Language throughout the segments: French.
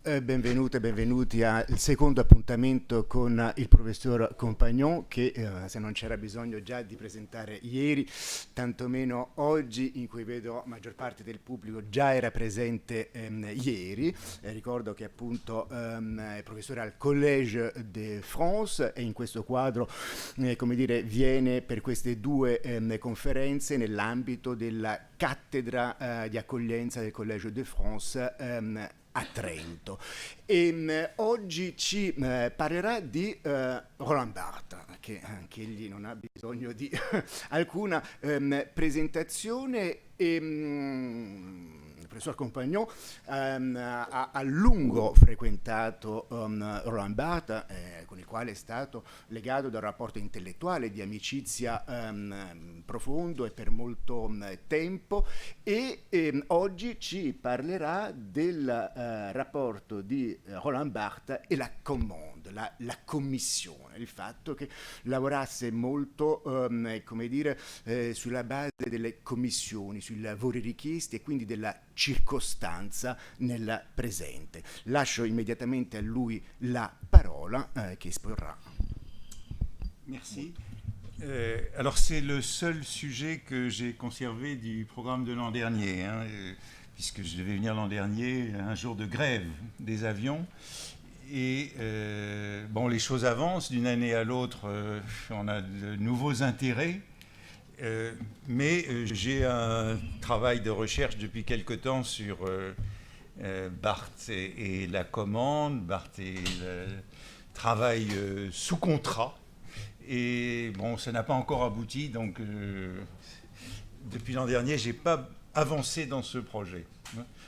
Benvenute e benvenuti al secondo appuntamento con il professor Compagnon che se non c'era bisogno già di presentare ieri, tantomeno oggi in cui vedo la maggior parte del pubblico già era presente ieri. Ricordo che appunto è professore al Collège de France e in questo quadro come dire, viene per queste due conferenze nell'ambito della cattedra di accoglienza del Collège de France a Trento. Oggi ci parlerà di Roland Barthes, che anche egli non ha bisogno di alcuna presentazione. Il professor Compagnon ha a lungo frequentato Roland Barthes, con il quale è stato legato da un rapporto intellettuale di amicizia profondo e per molto tempo, e oggi ci parlerà del rapporto di Roland Barthes e la commande, la commissione, il fatto che lavorasse molto come dire, sulla base delle commissioni, sui lavori richiesti e quindi della circostanza nel presente. Lascio immediatamente a lui la parola che esporrà. Merci. Alors c'est le seul sujet que j'ai conservé du programme de l'an dernier, puisque je devais venir l'an dernier, un jour de grève des avions. Et bon, les choses avancent d'une année à l'autre, on a de nouveaux intérêts. Mais j'ai un travail de recherche depuis quelque temps sur Barthes et la commande, Barthes et le travail sous contrat. Et bon, ça n'a pas encore abouti, donc depuis l'an dernier, je n'ai pas avancé dans ce projet.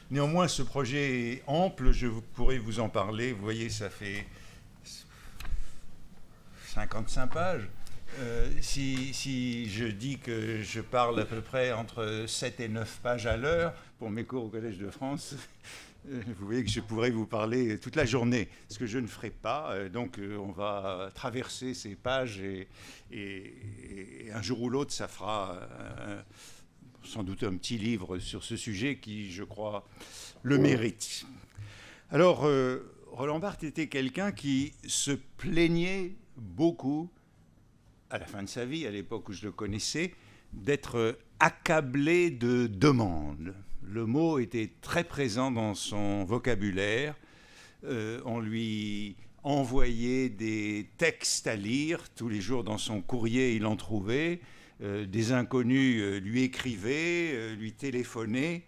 Néanmoins, ce projet est ample, je pourrais vous en parler. Vous voyez, ça fait 55 pages. Si je dis que je parle à peu près entre 7 et 9 pages à l'heure pour mes cours au Collège de France, vous voyez que je pourrais vous parler toute la journée, ce que je ne ferai pas. Donc on va traverser ces pages et un jour ou l'autre, ça fera sans doute un petit livre sur ce sujet qui, je crois, le mérite. Alors, Roland Barthes était quelqu'un qui se plaignait beaucoup à la fin de sa vie, à l'époque où je le connaissais, d'être accablé de demandes. Le mot était très présent dans son vocabulaire. On lui envoyait des textes à lire. Tous les jours dans son courrier, il en trouvait. Des inconnus lui écrivaient, lui téléphonaient,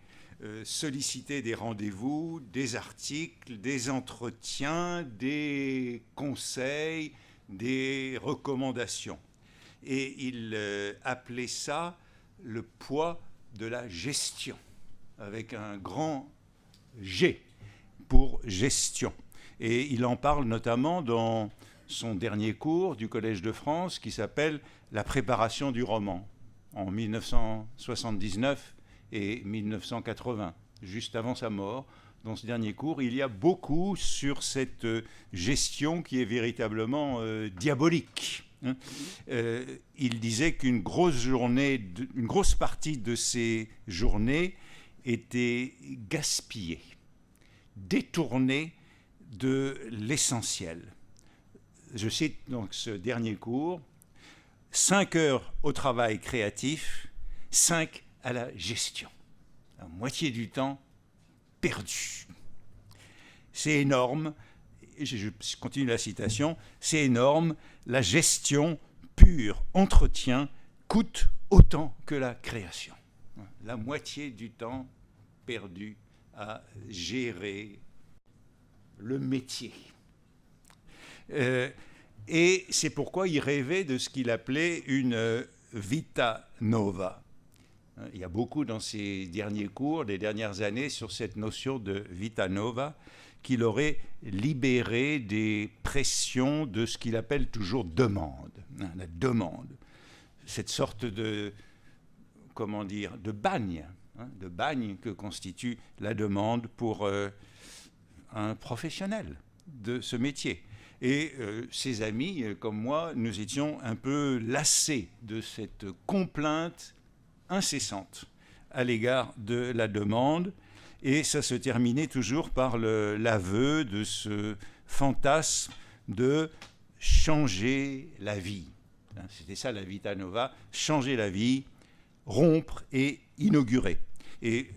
sollicitaient des rendez-vous, des articles, des entretiens, des conseils, des recommandations. Et il appelait ça le poids de la gestion, avec un grand G pour gestion. Et il en parle notamment dans son dernier cours du Collège de France qui s'appelle « La préparation du roman » en 1979 et 1980, juste avant sa mort. Dans ce dernier cours, il y a beaucoup sur cette gestion qui est véritablement diabolique. Il disait qu'une grosse partie de ces journées était gaspillée, détournée de l'essentiel. Je cite donc ce dernier cours, 5 heures au travail créatif, 5 à la gestion. La moitié du temps perdu. C'est énorme. Je continue la citation, c'est énorme, la gestion pure, entretien, coûte autant que la création. La moitié du temps perdu à gérer le métier. Et c'est pourquoi il rêvait de ce qu'il appelait une vita nova. Il y a beaucoup dans ses derniers cours, des dernières années, sur cette notion de vita nova, qu'il aurait libéré des pressions de ce qu'il appelle toujours demande. La demande, cette sorte de, comment dire, de bagne que constitue la demande pour un professionnel de ce métier. Et ses amis, comme moi, nous étions un peu lassés de cette complainte incessante à l'égard de la demande. et ça se terminait toujours par l'aveu de ce fantasme de changer la vie. C'était ça la Vita Nova, changer la vie, rompre et inaugurer. Et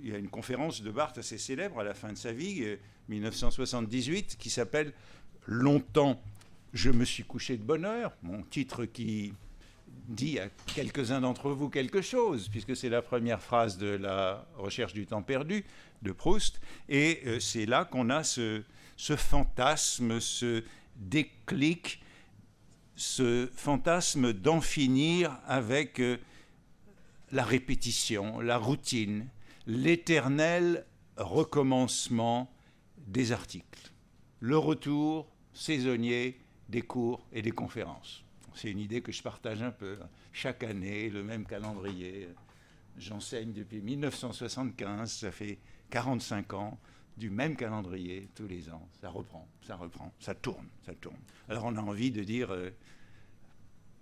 il y a une conférence de Barthes assez célèbre à la fin de sa vie, 1978, qui s'appelle « Longtemps, je me suis couché de bonne heure », mon titre qui dit à quelques-uns d'entre vous quelque chose, puisque c'est la première phrase de la recherche du temps perdu de Proust, et c'est là qu'on a ce fantasme, ce déclic, ce fantasme d'en finir avec la répétition, la routine, l'éternel recommencement des articles, le retour saisonnier des cours et des conférences. C'est une idée que je partage un peu. Chaque année, le même calendrier. J'enseigne depuis 1975, ça fait 45 ans, du même calendrier tous les ans. Ça reprend, ça tourne. Alors on a envie de dire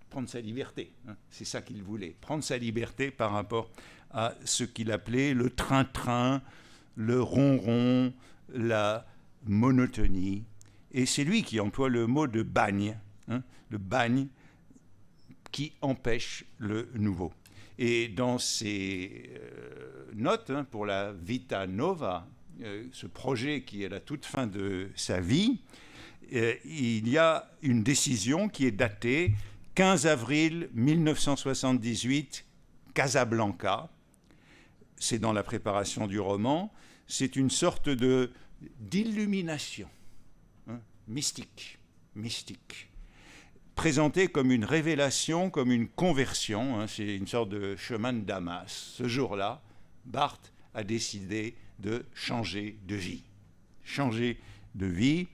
prendre sa liberté. C'est ça qu'il voulait, prendre sa liberté par rapport à ce qu'il appelait le train-train, le ronron, la monotonie. Et c'est lui qui emploie le mot de bagne, le bagne qui empêche le nouveau. Et dans ses notes pour la Vita Nova, ce projet qui est à la toute fin de sa vie, il y a une décision qui est datée 15 avril 1978, Casablanca. C'est dans la préparation du roman. C'est une sorte d'illumination mystique, présentée comme une révélation, comme une conversion. C'est une sorte de chemin de Damas. Ce jour-là, Barthes a décidé de changer de vie. Changer de vie,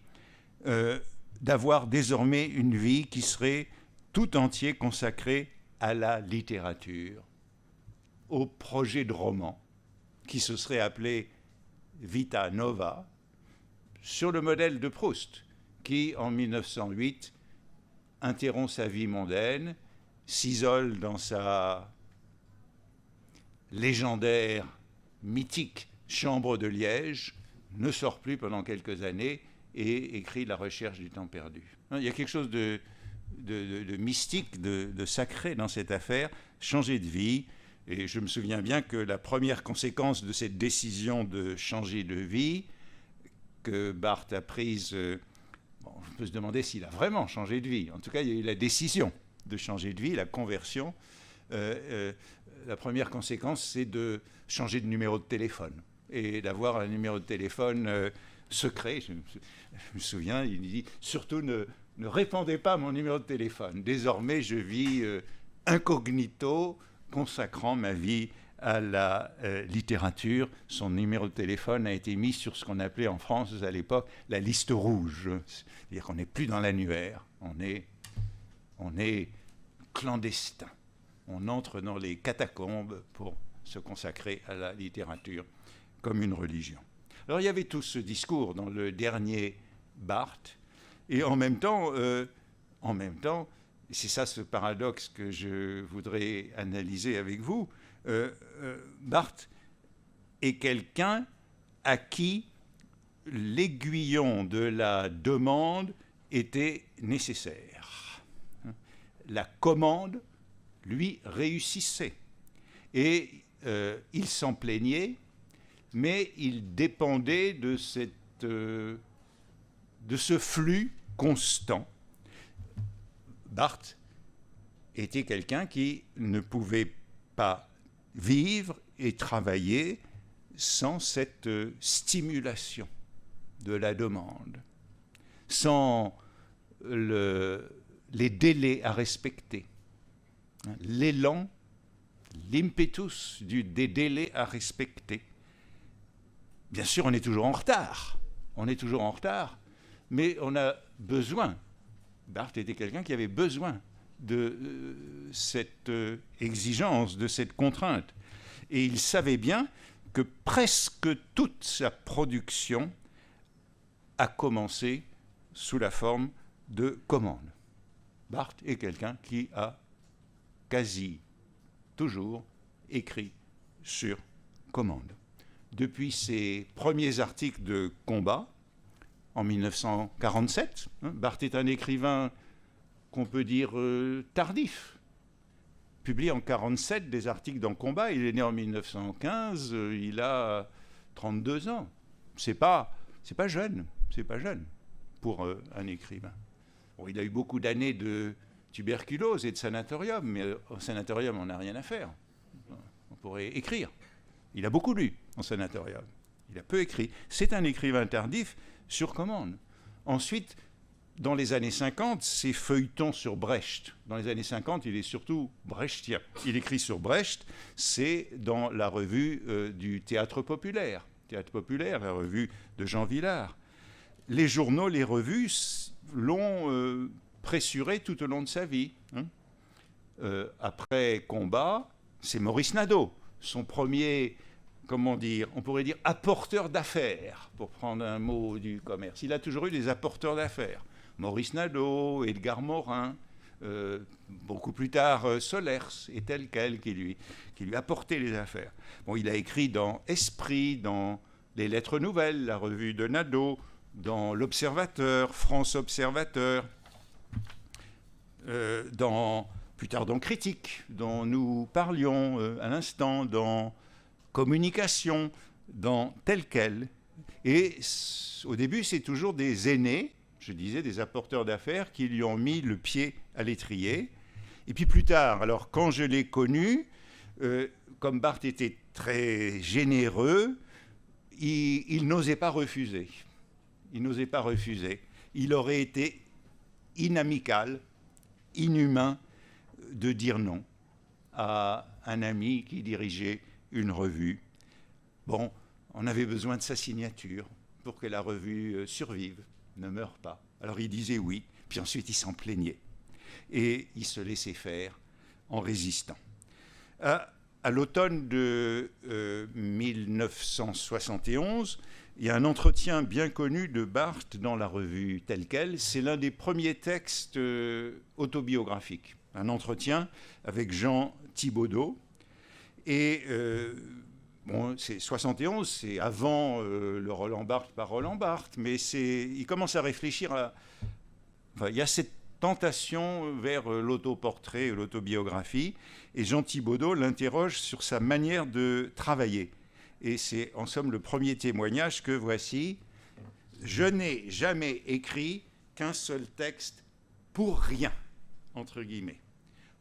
d'avoir désormais une vie qui serait tout entier consacrée à la littérature, au projet de roman, qui se serait appelé Vita Nova, sur le modèle de Proust, qui, en 1908, interrompt sa vie mondaine, s'isole dans sa légendaire, mythique chambre de Liège, ne sort plus pendant quelques années et écrit La recherche du temps perdu. Il y a quelque chose de mystique, de sacré dans cette affaire, changer de vie. Et je me souviens bien que la première conséquence de cette décision de changer de vie que Barthes a prise, on peut se demander s'il a vraiment changé de vie. En tout cas, il y a eu la décision de changer de vie, la conversion. La première conséquence, c'est de changer de numéro de téléphone et d'avoir un numéro de téléphone secret. Je me souviens, il dit « Surtout ne répandez pas mon numéro de téléphone. Désormais, je vis incognito, consacrant ma vie à la littérature. » Son numéro de téléphone a été mis sur ce qu'on appelait en France à l'époque la liste rouge. C'est-à-dire qu'on n'est plus dans l'annuaire, on est clandestin. On entre dans les catacombes pour se consacrer à la littérature comme une religion. Alors il y avait tout ce discours dans le dernier Barthes, et en même temps, c'est ça ce paradoxe que je voudrais analyser avec vous, Barthes est quelqu'un à qui l'aiguillon de la demande était nécessaire. La commande lui réussissait. Et il s'en plaignait, mais il dépendait de ce flux constant. Barthes était quelqu'un qui ne pouvait pas vivre et travailler sans cette stimulation de la demande, sans les délais à respecter, l'élan, l'impetus des délais à respecter. Bien sûr, on est toujours en retard, mais on a besoin. Barthes était quelqu'un qui avait besoin de cette exigence, de cette contrainte. Et il savait bien que presque toute sa production a commencé sous la forme de commandes. Barthes est quelqu'un qui a quasi toujours écrit sur commande. depuis ses premiers articles de combat, en 1947. Barthes est un écrivain qu'on peut dire tardif. Publié en 1947 des articles dans Combat, il est né en 1915, il a 32 ans. C'est pas jeune, c'est pas jeune pour un écrivain. Bon, il a eu beaucoup d'années de tuberculose et de sanatorium, mais au sanatorium, on n'a rien à faire. On pourrait écrire. Il a beaucoup lu en sanatorium. Il a peu écrit. C'est un écrivain tardif sur commande. Ensuite, dans les années 50, c'est feuilleton sur Brecht. Dans les années 50, il est surtout brechtien. Il écrit sur Brecht, c'est dans la revue du Théâtre Populaire. Théâtre Populaire, la revue de Jean Vilar. Les journaux, les revues l'ont pressuré tout au long de sa vie. Après Combat, c'est Maurice Nadeau, son premier, comment dire, on pourrait dire apporteur d'affaires, pour prendre un mot du commerce. Il a toujours eu des apporteurs d'affaires. Maurice Nadeau, Edgar Morin, beaucoup plus tard Solers et tel quel qui lui apportait les affaires. Bon, il a écrit dans Esprit, dans les Lettres Nouvelles, la revue de Nadeau, dans l'Observateur, France Observateur, plus tard dans Critique, dont nous parlions à l'instant, dans Communication, dans tel quel. Et au début, c'est toujours des aînés, je disais, des apporteurs d'affaires qui lui ont mis le pied à l'étrier. Et puis plus tard, alors quand je l'ai connu, comme Barthes était très généreux, il n'osait pas refuser. Il n'osait pas refuser. Il aurait été inamical, inhumain de dire non à un ami qui dirigeait une revue. Bon, on avait besoin de sa signature pour que la revue survive, ne meure pas. Alors il disait oui, puis ensuite il s'en plaignait. Et il se laissait faire en résistant. À l'automne de 1971, il y a un entretien bien connu de Barthes dans la revue Telle Quelle. C'est l'un des premiers textes autobiographiques. Un entretien avec Jean Thibaudot. Et bon, c'est 71, c'est avant le Roland Barthes par Roland Barthes, mais il commence à réfléchir à... Enfin, il y a cette tentation vers l'autoportrait, l'autobiographie, et Jean Thibaudot l'interroge sur sa manière de travailler. Et c'est en somme le premier témoignage que voici. Je n'ai jamais écrit qu'un seul texte pour rien, entre guillemets.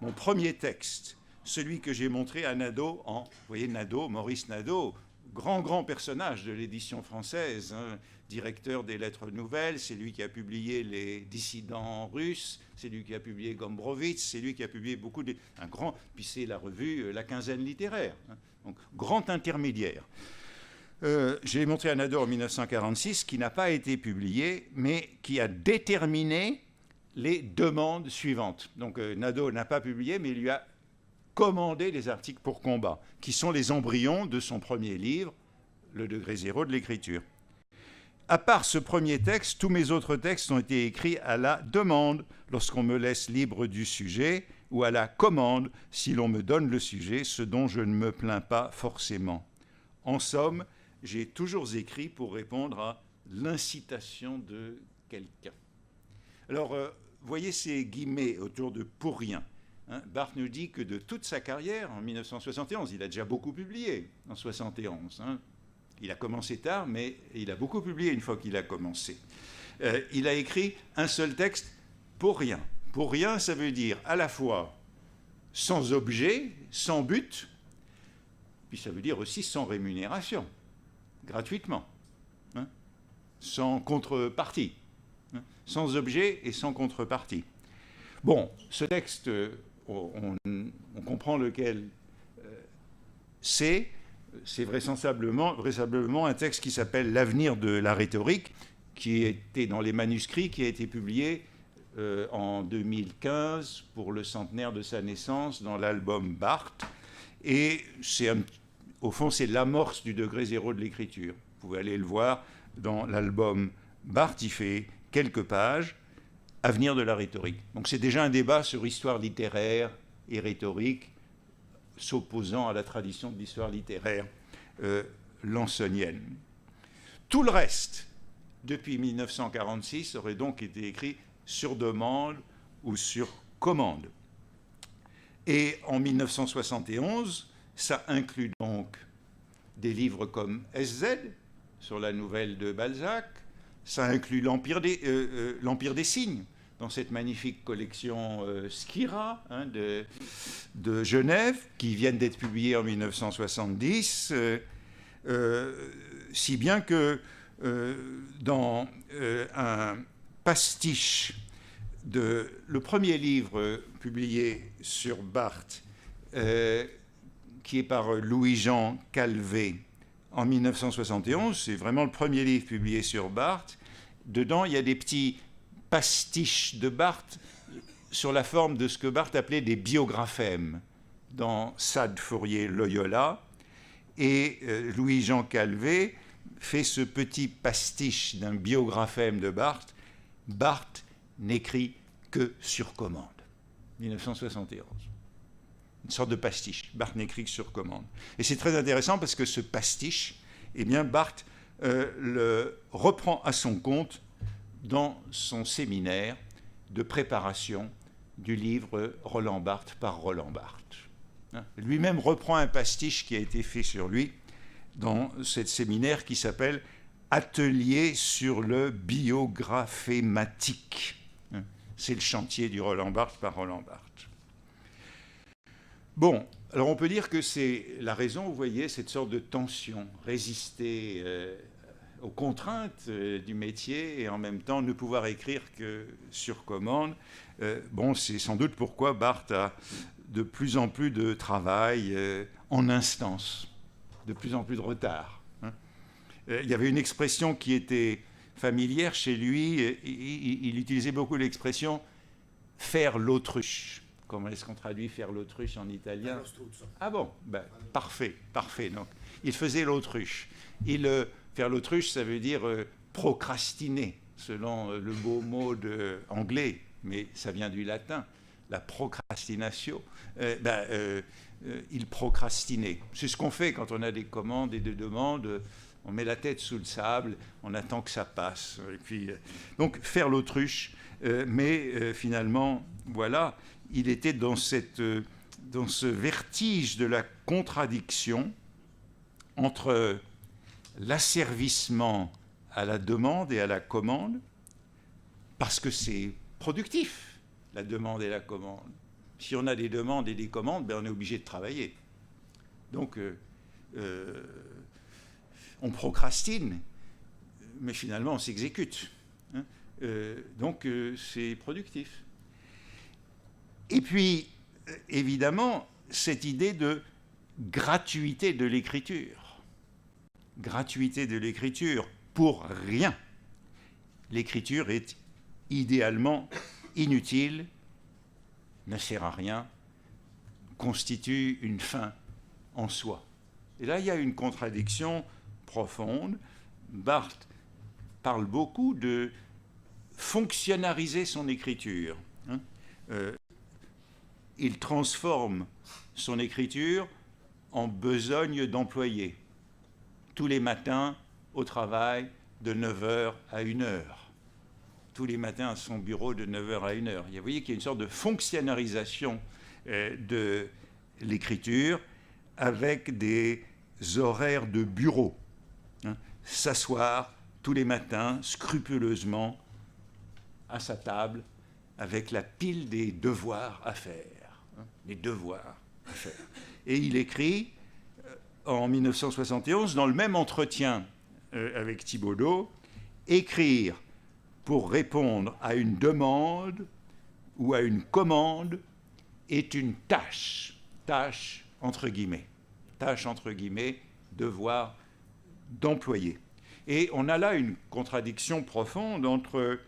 Mon premier texte, celui que j'ai montré à Nadeau, vous voyez Nadeau, Maurice Nadeau, grand personnage de l'édition française, hein, directeur des Lettres Nouvelles, c'est lui qui a publié Les Dissidents russes, c'est lui qui a publié Gombrowicz, c'est lui qui a publié beaucoup de... Puis c'est la revue La Quinzaine littéraire, hein, donc grand intermédiaire. J'ai montré à Nadeau en 1946, qui n'a pas été publié, mais qui a déterminé les demandes suivantes. Donc Nadeau n'a pas publié, mais il lui a commandé les articles pour Combat, qui sont les embryons de son premier livre, Le degré zéro de l'écriture. À part ce premier texte, tous mes autres textes ont été écrits à la demande, lorsqu'on me laisse libre du sujet, ou à la commande, si l'on me donne le sujet, ce dont je ne me plains pas forcément. En somme, j'ai toujours écrit pour répondre à l'incitation de quelqu'un. Alors, voyez ces guillemets autour de « pour rien ». Barthes nous dit que de toute sa carrière, en 1971, il a déjà beaucoup publié en 1971. Il a commencé tard, mais il a beaucoup publié une fois qu'il a commencé. Il a écrit un seul texte pour rien. Pour rien, ça veut dire à la fois sans objet, sans but, puis ça veut dire aussi sans rémunération, gratuitement, sans contrepartie, sans objet et sans contrepartie. Bon, ce texte, on comprend lequel c'est vraisemblablement un texte qui s'appelle « L'avenir de la rhétorique », qui était dans les manuscrits, qui a été publié en 2015 pour le centenaire de sa naissance dans l'album Barthes. Et au fond, c'est l'amorce du degré zéro de l'écriture. Vous pouvez aller le voir dans l'album Barthes, il fait quelques pages. Avenir de la rhétorique. Donc c'est déjà un débat sur histoire littéraire et rhétorique, s'opposant à la tradition de l'histoire littéraire lansonienne. Tout le reste, depuis 1946, aurait donc été écrit sur demande ou sur commande. Et en 1971, ça inclut donc des livres comme SZ, sur la nouvelle de Balzac, ça inclut l'Empire des signes, dans cette magnifique collection Skira de Genève, qui viennent d'être publiées en 1970, si bien que dans un pastiche le premier livre publié sur Barthes, qui est par Louis-Jean Calvé en 1971, c'est vraiment le premier livre publié sur Barthes. Dedans, il y a des petits pastiches de Barthes sur la forme de ce que Barthes appelait des biographèmes dans Sade Fourier Loyola. Et Louis-Jean Calvé fait ce petit pastiche d'un biographème de Barthes. Barthes n'écrit que sur commande. 1971. Une sorte de pastiche. Barthes n'écrit que sur commande. Et c'est très intéressant parce que ce pastiche, eh bien, Barthes le reprend à son compte dans son séminaire de préparation du livre Roland Barthes par Roland Barthes. Lui-même reprend un pastiche qui a été fait sur lui dans ce séminaire qui s'appelle Atelier sur le biographématique. C'est le chantier du Roland Barthes par Roland Barthes. Bon, alors on peut dire que c'est la raison, vous voyez, cette sorte de tension, résister aux contraintes du métier et en même temps ne pouvoir écrire que sur commande. Bon, c'est sans doute pourquoi Barthes a de plus en plus de travail en instance, de plus en plus de retard. Il y avait une expression qui était familière chez lui, il utilisait beaucoup l'expression « faire l'autruche ». Comment est-ce qu'on traduit « faire l'autruche » en italien? Ah bon, ben, parfait, parfait. Donc, il faisait l'autruche. Faire l'autruche, ça veut dire procrastiner, selon le beau mot anglais, mais ça vient du latin, la procrastinatio. Il procrastinait. C'est ce qu'on fait quand on a des commandes et des demandes. On met la tête sous le sable, on attend que ça passe. Et puis, donc, faire l'autruche. Mais finalement, voilà, il était dans ce vertige de la contradiction entre l'asservissement à la demande et à la commande, parce que c'est productif, la demande et la commande. Si on a des demandes et des commandes, ben on est obligé de travailler. Donc, on procrastine, mais finalement, on s'exécute. Donc, c'est productif. Et puis, évidemment, cette idée de gratuité de l'écriture. Gratuité de l'écriture pour rien. L'écriture est idéalement inutile, ne sert à rien, constitue une fin en soi. Et là, il y a une contradiction profonde. Barthes parle beaucoup de fonctionnariser son écriture. Il transforme son écriture en besogne d'employé. Tous les matins, au travail, de 9h à 1h. Tous les matins à son bureau, de 9h à 1h. Vous voyez qu'il y a une sorte de fonctionnarisation de l'écriture avec des horaires de bureau. S'asseoir tous les matins, scrupuleusement, à sa table, avec la pile des devoirs à faire. Les devoirs à faire. Et il écrit, en 1971, dans le même entretien avec Thibaudeau, écrire pour répondre à une demande ou à une commande est une tâche. Tâche entre guillemets. Tâche entre guillemets, devoir d'employé. Et on a là une contradiction profonde entre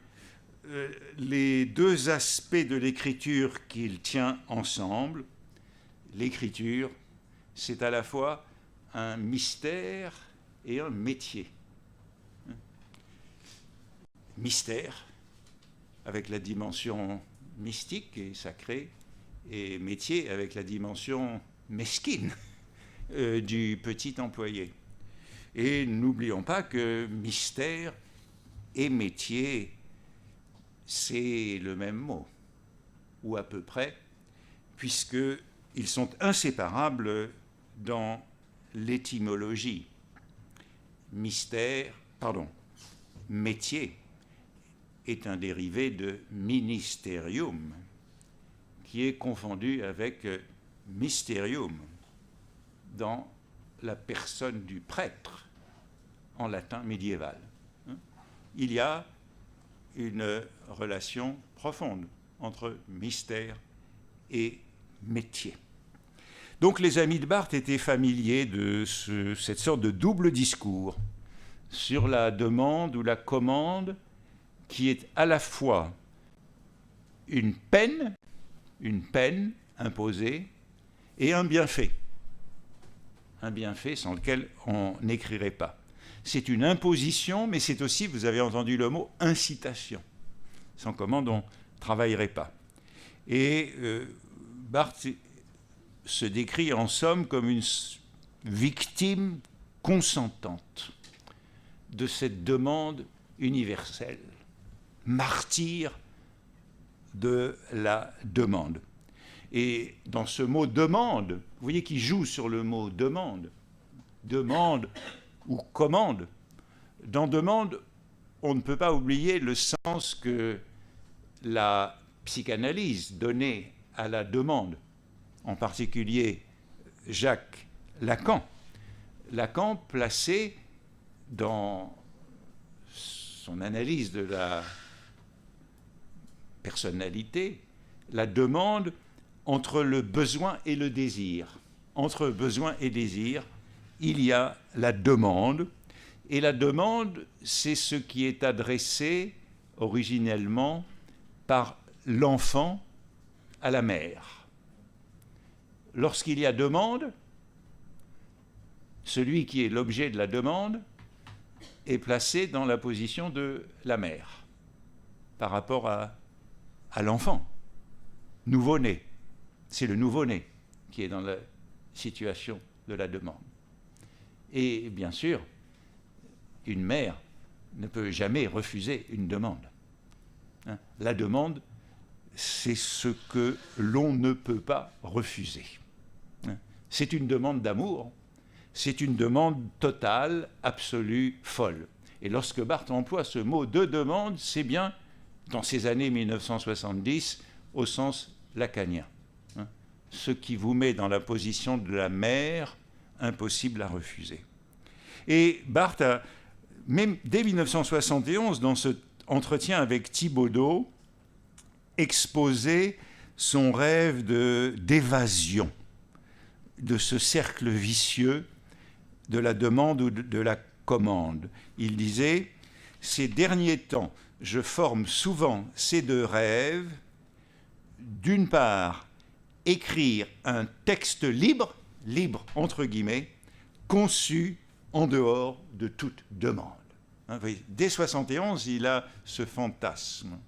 les deux aspects de l'écriture qu'il tient ensemble. L'écriture, c'est à la fois un mystère et un métier. Mystère, avec la dimension mystique et sacrée, et métier avec la dimension mesquine du petit employé. Et n'oublions pas que mystère et métier, c'est le même mot, ou à peu près, puisqu'ils sont inséparables dans l'étymologie. Métier est un dérivé de ministerium, qui est confondu avec mysterium dans la personne du prêtre en latin médiéval. Il y a une relation profonde entre mystère et métier. Donc les amis de Barthes étaient familiers de cette sorte de double discours sur la demande ou la commande qui est à la fois une peine imposée et un bienfait sans lequel on n'écrirait pas. C'est une imposition, mais c'est aussi, vous avez entendu le mot, incitation, sans commande on ne travaillerait pas. Et Barthes se décrit en somme comme une victime consentante de cette demande universelle, martyr de la demande. Et dans ce mot demande, vous voyez qu'il joue sur le mot demande ou commande. Dans demande, on ne peut pas oublier le sens que la psychanalyse donnait à la demande, en particulier Jacques Lacan. Lacan plaçait dans son analyse de la personnalité la demande entre le besoin et le désir. Entre besoin et désir, il y a la demande, et la demande, c'est ce qui est adressé originellement par l'enfant à la mère. Lorsqu'il y a demande, celui qui est l'objet de la demande est placé dans la position de la mère par rapport à l'enfant, nouveau-né. C'est le nouveau-né qui est dans la situation de la demande. Et bien sûr, une mère ne peut jamais refuser une demande. La demande, c'est ce que l'on ne peut pas refuser. C'est une demande d'amour, c'est une demande totale, absolue, folle. Et lorsque Barthes emploie ce mot de demande, c'est bien, dans ces années 1970, au sens lacanien. Ce qui vous met dans la position de la mère, impossible à refuser. Et Barthes, même dès 1971, dans ce entretien avec Thibaudeau, exposé son rêve d'évasion de ce cercle vicieux de la demande ou de la commande. Il disait « Ces derniers temps, je forme souvent ces deux rêves. D'une part, écrire un texte libre entre guillemets, conçu en dehors de toute demande. » Dès 1971, il a ce fantasme,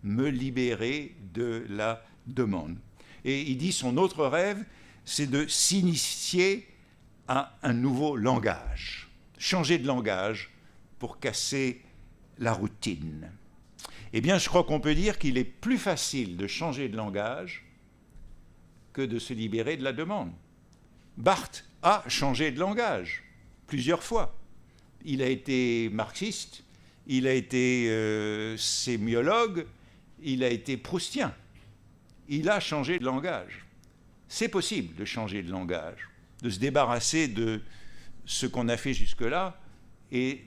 me libérer de la demande. Et il dit son autre rêve, c'est de s'initier à un nouveau langage, changer de langage pour casser la routine. Eh bien, je crois qu'on peut dire qu'il est plus facile de changer de langage que de se libérer de la demande. Barthes a changé de langage plusieurs fois. Il a été marxiste, il a été sémiologue, il a été proustien. Il a changé de langage. C'est possible de changer de langage, de se débarrasser de ce qu'on a fait jusque-là et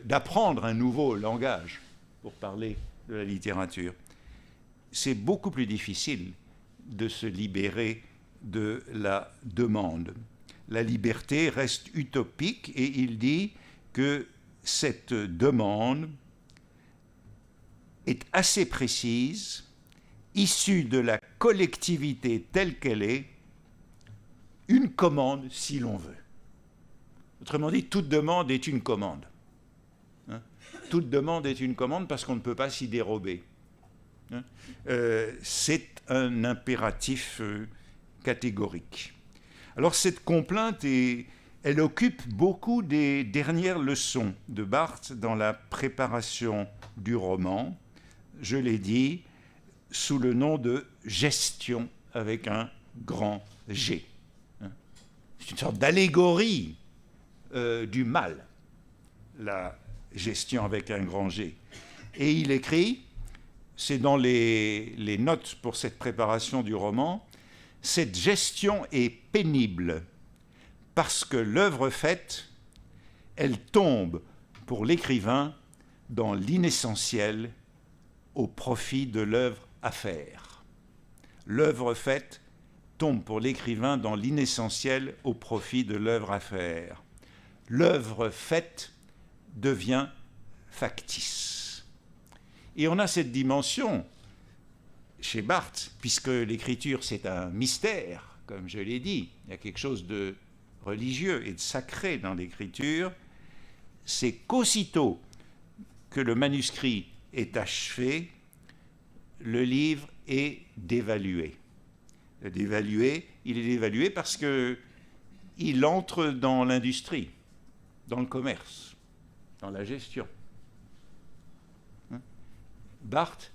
d'apprendre un nouveau langage, pour parler de la littérature. C'est beaucoup plus difficile de se libérer de la demande. La liberté reste utopique et il dit que cette demande est assez précise, issue de la collectivité telle qu'elle est, une commande si l'on veut. Autrement dit, toute demande est une commande. Toute demande est une commande parce qu'on ne peut pas s'y dérober. C'est un impératif catégorique. Alors cette complainte est elle occupe beaucoup des dernières leçons de Barthes dans la préparation du roman, je l'ai dit, sous le nom de gestion avec un grand G. C'est une sorte d'allégorie du mal, la gestion avec un grand G. Et il écrit, c'est dans les notes pour cette préparation du roman, « Cette gestion est pénible parce que l'œuvre faite, elle tombe pour l'écrivain dans l'inessentiel au profit de l'œuvre à faire. L'œuvre faite tombe pour l'écrivain dans l'inessentiel au profit de l'œuvre à faire. L'œuvre faite devient factice. » Et on a cette dimension chez Barthes, puisque l'écriture c'est un mystère, comme je l'ai dit, il y a quelque chose de religieux et de sacré dans l'écriture, c'est qu'aussitôt que le manuscrit est achevé, le livre est dévalué. Il est dévalué parce qu'il entre dans l'industrie, dans le commerce, dans la gestion. Barthes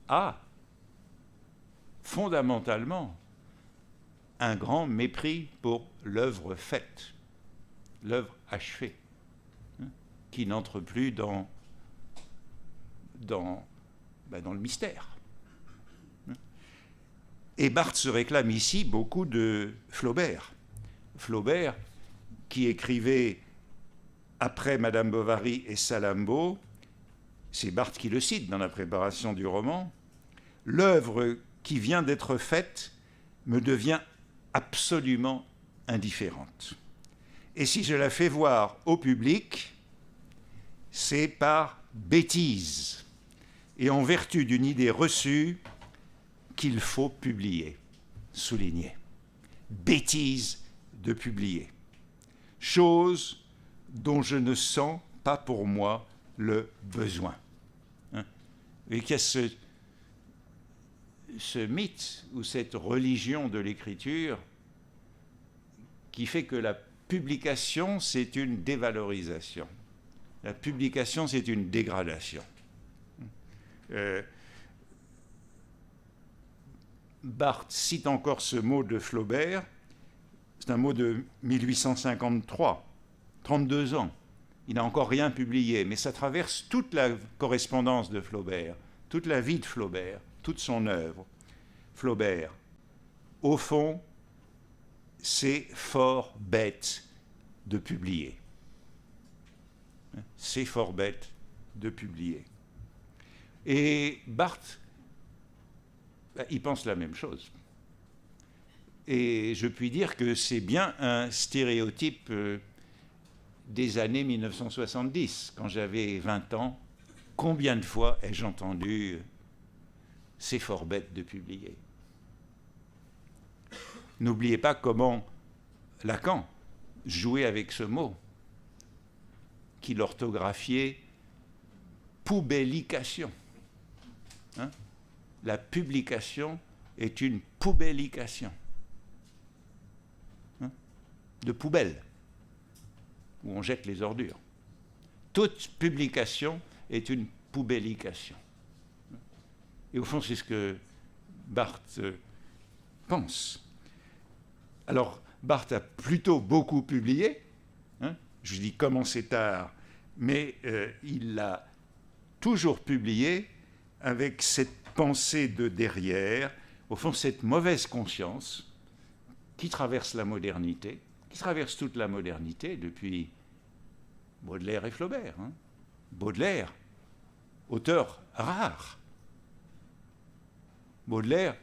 a fondamentalement un grand mépris pour l'œuvre faite, l'œuvre achevée, qui n'entre plus dans le mystère. Et Barthes se réclame ici beaucoup de Flaubert. Flaubert, qui écrivait après Madame Bovary et Salammbô, c'est Barthes qui le cite dans la préparation du roman, « L'œuvre qui vient d'être faite me devient absolument indifférente. Et si je la fais voir au public, c'est par bêtise et en vertu d'une idée reçue qu'il faut publier. » Souligner. Bêtise de publier. Chose dont je ne sens pas pour moi le besoin. Et qu'est-ce ce mythe ou cette religion de l'écriture qui fait que la publication, c'est une dévalorisation. La publication, c'est une dégradation. Barthes cite encore ce mot de Flaubert, c'est un mot de 1853, 32 ans. Il n'a encore rien publié, mais ça traverse toute la correspondance de Flaubert, toute la vie de Flaubert, toute son œuvre. Flaubert, au fond, c'est fort bête de publier. C'est fort bête de publier. Et Barthes, il pense la même chose. Et je puis dire que c'est bien un stéréotype des années 1970. Quand j'avais 20 ans, combien de fois ai-je entendu « c'est fort bête de publier ». N'oubliez pas comment Lacan jouait avec ce mot, qu'il orthographiait « poubellication ». La publication est une poubellication. De poubelle, où on jette les ordures. Toute publication est une poubellication. Et au fond, c'est ce que Barthes pense. Alors, Barthes a plutôt beaucoup publié, je dis commencé tard, mais il l'a toujours publié avec cette pensée de derrière, au fond, cette mauvaise conscience qui traverse la modernité, qui traverse toute la modernité depuis Baudelaire et Flaubert. Baudelaire, auteur rare. Baudelaire,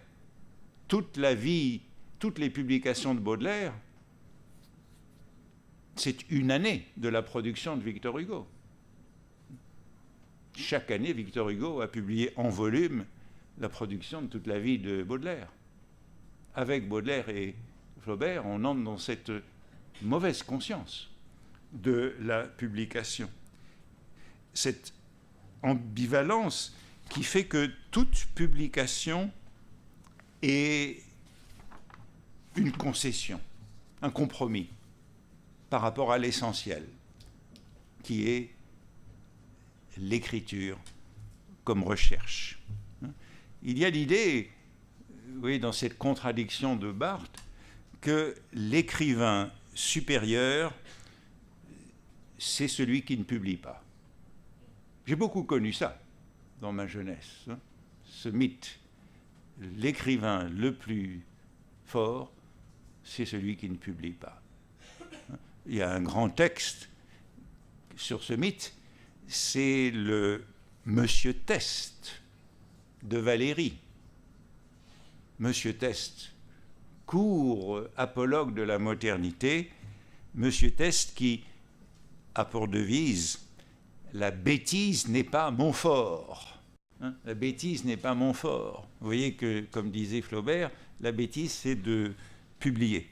toute la vie, toutes les publications de Baudelaire, c'est une année de la production de Victor Hugo. Chaque année, Victor Hugo a publié en volume la production de toute la vie de Baudelaire. Avec Baudelaire et Flaubert, on entre dans cette mauvaise conscience de la publication. Cette ambivalence qui fait que toute publication est une concession. un compromis par rapport à l'essentiel, qui est l'écriture comme recherche. Il y a l'idée, oui, dans cette contradiction de Barthes, que l'écrivain supérieur, c'est celui qui ne publie pas. J'ai beaucoup connu ça dans ma jeunesse, ce mythe. L'écrivain le plus fort, c'est celui qui ne publie pas. Il y a un grand texte sur ce mythe, c'est le Monsieur Teste de Valérie. Monsieur Teste, court apologue de la modernité, Monsieur Teste qui a pour devise « La bêtise n'est pas mon fort ». La bêtise n'est pas mon fort. Vous voyez que, comme disait Flaubert, la bêtise, c'est de publier.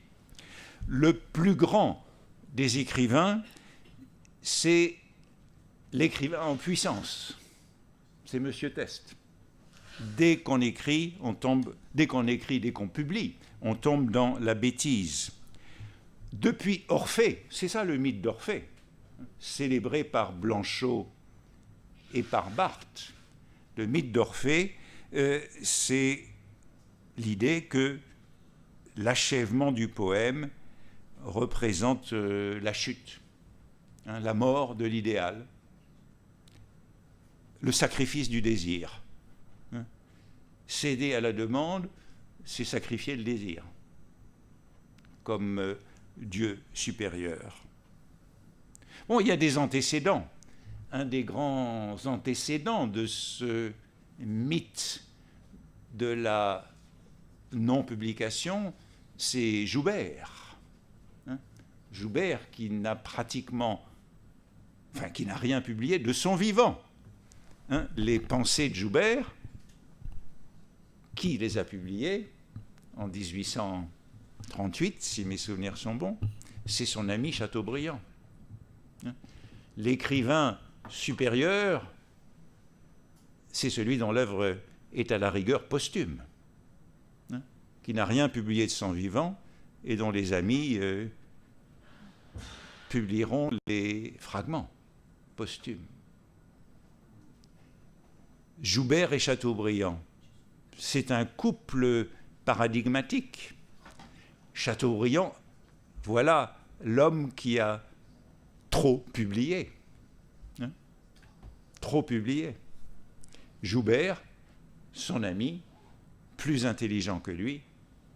Le plus grand des écrivains, c'est l'écrivain en puissance. C'est Monsieur Teste. Dès qu'on écrit, dès qu'on publie, on tombe dans la bêtise. Depuis Orphée, c'est ça le mythe d'Orphée, célébré par Blanchot et par Barthes. Le mythe d'Orphée, c'est l'idée que l'achèvement du poème représente la chute, la mort de l'idéal, le sacrifice du désir. Céder à la demande, c'est sacrifier le désir, comme Dieu supérieur. Bon, il y a des antécédents. Un des grands antécédents de ce mythe de la non-publication, c'est Joubert. Joubert qui n'a rien publié de son vivant. Les pensées de Joubert, qui les a publiées en 1838, si mes souvenirs sont bons, c'est son ami Chateaubriand. L'écrivain supérieur, c'est celui dont l'œuvre est à la rigueur posthume, qui n'a rien publié de son vivant et dont les amis publieront les fragments posthumes. Joubert et Chateaubriand, c'est un couple paradigmatique. Chateaubriand, voilà l'homme qui a trop publié. Trop publié. Joubert, son ami, plus intelligent que lui,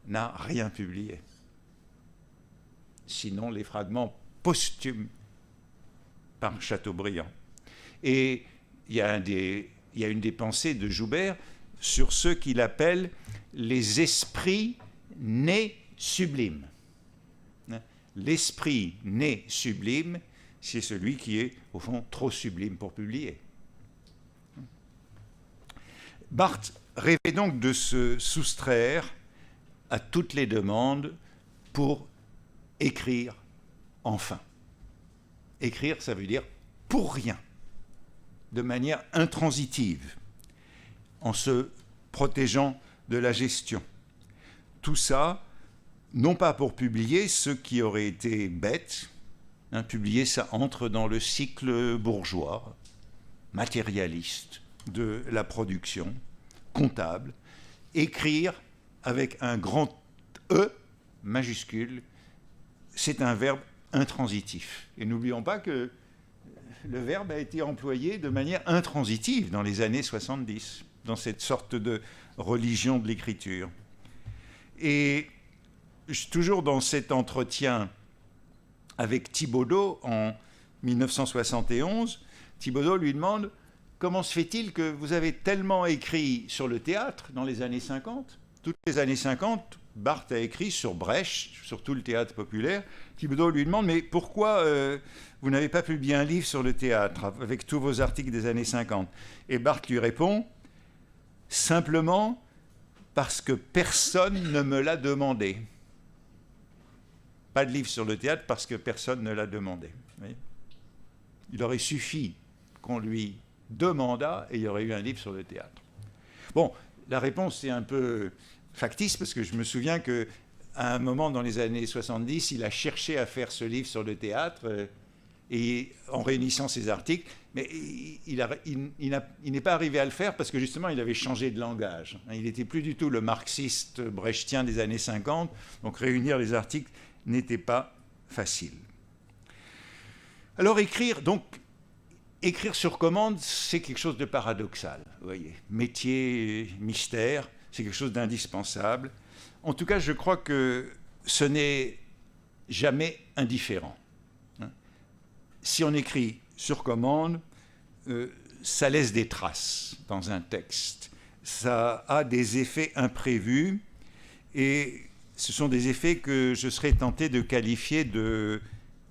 n'a rien publié. Sinon les fragments posthumes par Chateaubriand. Et il y a une des pensées de Joubert sur ceux qu'il appelle les esprits nés sublimes. L'esprit né sublime, c'est celui qui est, au fond, trop sublime pour publier. Barthes rêvait donc de se soustraire à toutes les demandes pour écrire enfin. Écrire, ça veut dire pour rien, de manière intransitive, en se protégeant de la gestion. Tout ça, non pas pour publier ce qui aurait été bête, publier ça entre dans le cycle bourgeois, matérialiste de la production, comptable, écrire avec un grand E majuscule, c'est un verbe intransitif. Et n'oublions pas que le verbe a été employé de manière intransitive dans les années 70, dans cette sorte de religion de l'écriture. Et toujours dans cet entretien avec Thibaudeau en 1971, Thibaudeau lui demande « Comment se fait-il que vous avez tellement écrit sur le théâtre dans les années 50 ?» Toutes les années 50, Barthes a écrit sur Brecht, sur tout le théâtre populaire. Thibaudeau lui demande « Mais pourquoi vous n'avez pas publié un livre sur le théâtre avec tous vos articles des années 50 ?» Et Barthes lui répond « Simplement parce que personne ne me l'a demandé. » Pas de livre sur le théâtre parce que personne ne l'a demandé. Il aurait suffi qu'on lui demandât et il y aurait eu un livre sur le théâtre. Bon, la réponse est un peu factice parce que je me souviens que à un moment dans les années 70, il a cherché à faire ce livre sur le théâtre, et en réunissant ses articles, mais il n'est pas arrivé à le faire parce que justement il avait changé de langage. Il n'était plus du tout le marxiste brechtien des années 50, donc réunir les articles n'était pas facile. Alors écrire sur commande, c'est quelque chose de paradoxal, vous voyez. Métier, mystère, c'est quelque chose d'indispensable. En tout cas, je crois que ce n'est jamais indifférent. Si on écrit sur commande, ça laisse des traces dans un texte. Ça a des effets imprévus et ce sont des effets que je serais tenté de qualifier de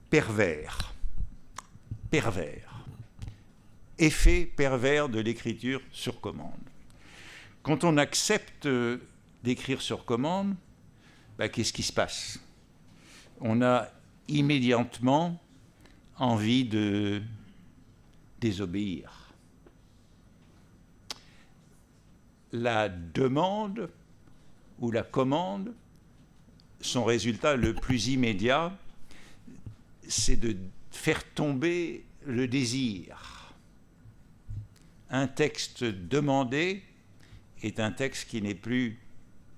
pervers. Pervers. Effet pervers de l'écriture sur commande. Quand on accepte d'écrire sur commande, qu'est-ce qui se passe? On a immédiatement envie de désobéir. La demande ou la commande, son résultat le plus immédiat, c'est de faire tomber le désir. Un texte demandé est un texte qui n'est plus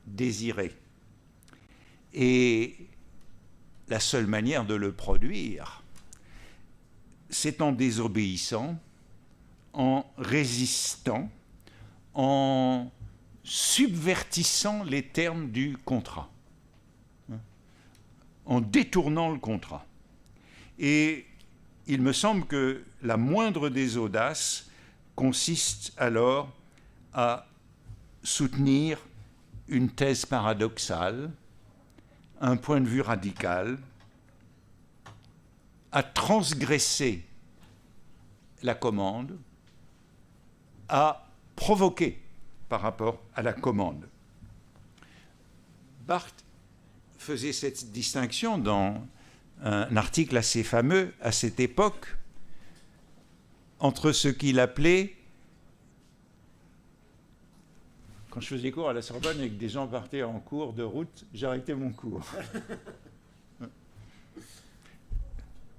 désiré. Et la seule manière de le produire, c'est en désobéissant, en résistant, en subvertissant les termes du contrat, en détournant le contrat. Et il me semble que la moindre des audaces consiste alors à soutenir une thèse paradoxale, un point de vue radical, à transgresser la commande, à provoquer par rapport à la commande. Barthes faisait cette distinction dans un article assez fameux à cette époque entre ce qu'il appelait, quand je faisais cours à la Sorbonne et que des gens partaient en cours de route, j'arrêtais mon cours.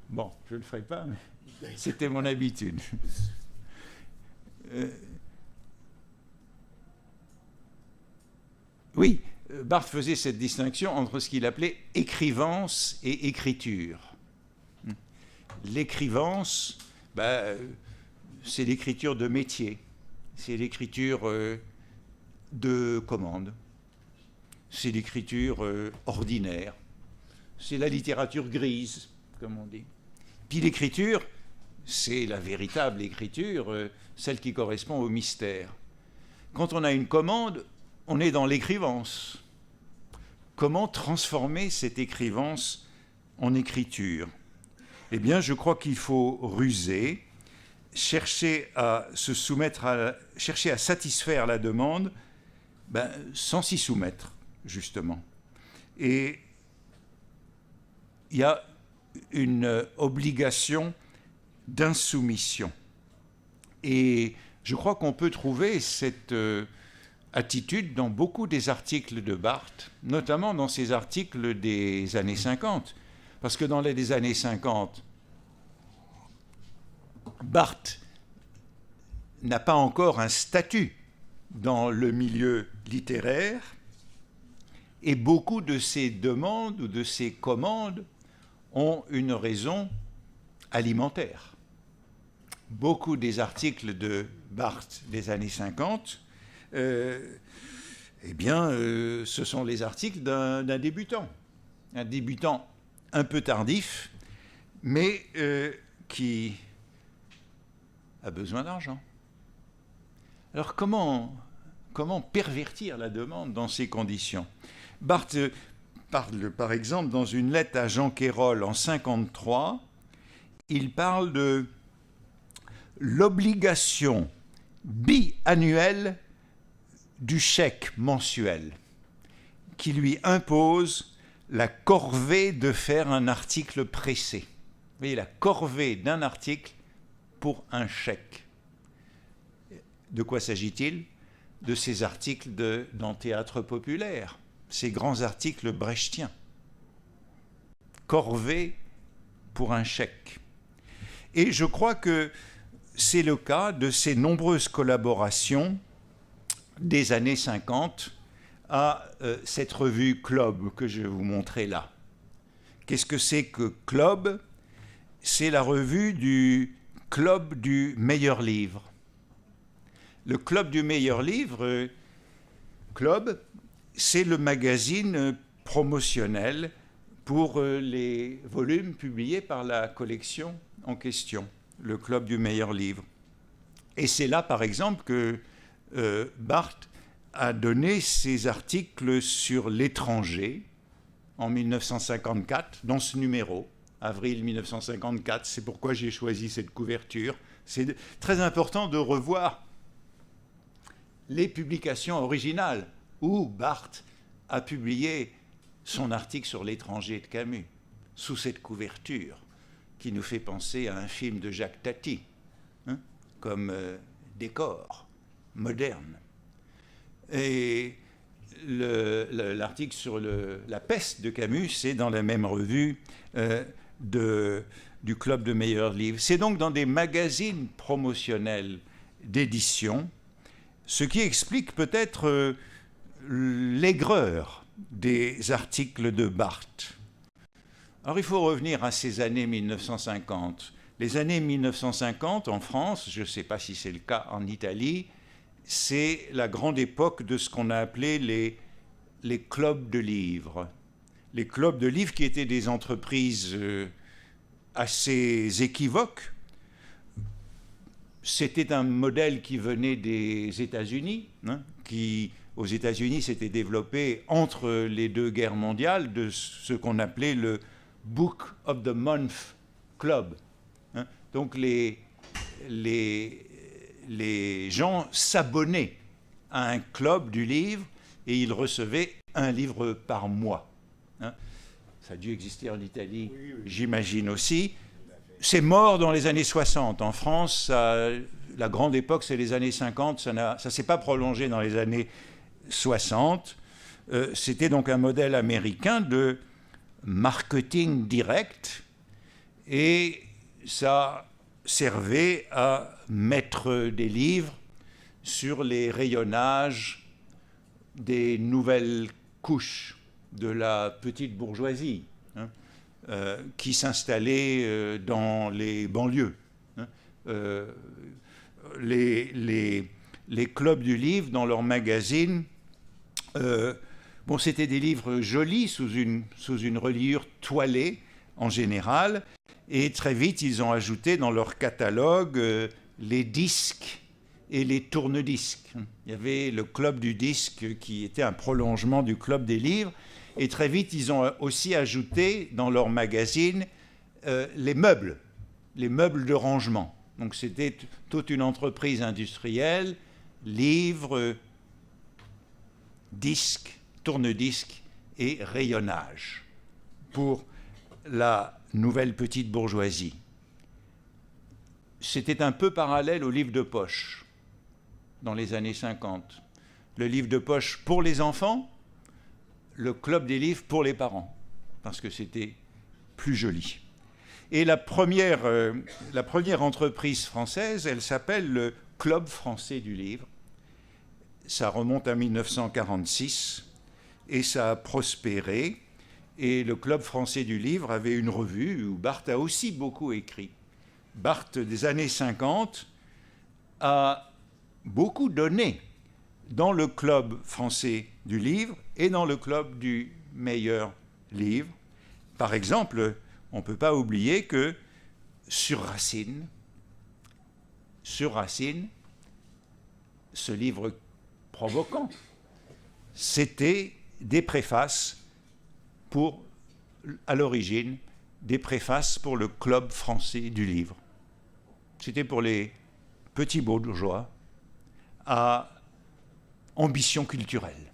Bon, je ne le ferai pas, mais c'était mon habitude. Oui, Barthes faisait cette distinction entre ce qu'il appelait écrivance et écriture. L'écrivance, c'est l'écriture de métier, c'est l'écriture de commande, c'est l'écriture ordinaire, c'est la littérature grise, comme on dit. Puis l'écriture, c'est la véritable écriture, celle qui correspond au mystère. Quand on a une commande, on est dans l'écrivance. Comment transformer cette écrivance en écriture? Eh bien, je crois qu'il faut ruser, chercher à se soumettre, chercher à satisfaire la demande, sans s'y soumettre, justement. Et il y a une obligation d'insoumission. Et je crois qu'on peut trouver cette attitude dans beaucoup des articles de Barthes, notamment dans ses articles des années 50. Parce que dans les années 50, Barthes n'a pas encore un statut dans le milieu littéraire et beaucoup de ses demandes ou de ses commandes ont une raison alimentaire. Beaucoup des articles de Barthes des années 50, ce sont les articles d'un débutant. Un débutant un peu tardif, mais qui a besoin d'argent. Alors comment pervertir la demande dans ces conditions? Barthes parle, par exemple, dans une lettre à Jean Quérol en 1953, il parle de l'obligation biannuelle du chèque mensuel qui lui impose la corvée de faire un article pressé. Vous voyez, la corvée d'un article pour un chèque. De quoi s'agit-il? De ces articles dans Théâtre populaire, ces grands articles brechtiens. Corvée pour un chèque. Et je crois que c'est le cas de ces nombreuses collaborations des années 50 à cette revue Club que je vais vous montrer là. Qu'est-ce que c'est que Club? C'est la revue du Club du meilleur livre. Le Club du meilleur livre, Club, c'est le magazine promotionnel pour les volumes publiés par la collection en question, le Club du meilleur livre. Et c'est là, par exemple, que Barthes a donné ses articles sur l'étranger en 1954, dans ce numéro, avril 1954. C'est pourquoi j'ai choisi cette couverture. C'est très important de revoir les publications originales où Barthes a publié son article sur l'étranger de Camus, sous cette couverture qui nous fait penser à un film de Jacques Tati, hein, comme décor moderne. Et l'article sur la peste de Camus, c'est dans la même revue du Club de meilleurs livres. C'est donc dans des magazines promotionnels d'édition, ce qui explique peut-être l'aigreur des articles de Barthes. Alors il faut revenir à ces années 1950. Les années 1950 en France, je ne sais pas si c'est le cas en Italie, c'est la grande époque de ce qu'on a appelé les clubs de livres. Les clubs de livres qui étaient des entreprises assez équivoques. C'était un modèle qui venait des États-Unis, hein, qui aux États-Unis s'était développé entre les deux guerres mondiales, de ce qu'on appelait le Book of the Month Club. Hein. Donc les gens s'abonnaient à un club du livre et ils recevaient un livre par mois. Hein. Ça a dû exister en Italie, oui, j'imagine aussi. C'est mort dans les années 60. En France, la grande époque, c'est les années 50. Ça ne s'est pas prolongé dans les années 60. C'était donc un modèle américain de marketing direct et ça servait à mettre des livres sur les rayonnages des nouvelles couches de la petite bourgeoisie, hein, qui s'installait dans les banlieues. Hein. Les clubs du livre, dans leurs magazines, c'était des livres jolis, sous une reliure toilée en général, et très vite ils ont ajouté dans leur catalogue les disques et les tourne-disques. Il y avait le club du disque qui était un prolongement du club des livres, et très vite ils ont aussi ajouté dans leur magazine les meubles de rangement. Donc c'était toute une entreprise industrielle, livres, disques, tourne-disques et rayonnage pour la nouvelle petite bourgeoisie. C'était un peu parallèle au livre de poche dans les années 50. Le livre de poche pour les enfants, le club des livres pour les parents, parce que c'était plus joli. Et la première entreprise française, elle s'appelle le Club français du livre. Ça remonte à 1946 et ça a prospéré. Et le Club français du livre avait une revue où Barthes a aussi beaucoup écrit. Barthes, des années 50, a beaucoup donné dans le Club français du livre et dans le Club du meilleur livre. Par exemple, on ne peut pas oublier que sur Racine, ce livre provoquant, c'était des préfaces à l'origine, des préfaces pour le Club français du livre. C'était pour les petits bourgeois à ambition culturelle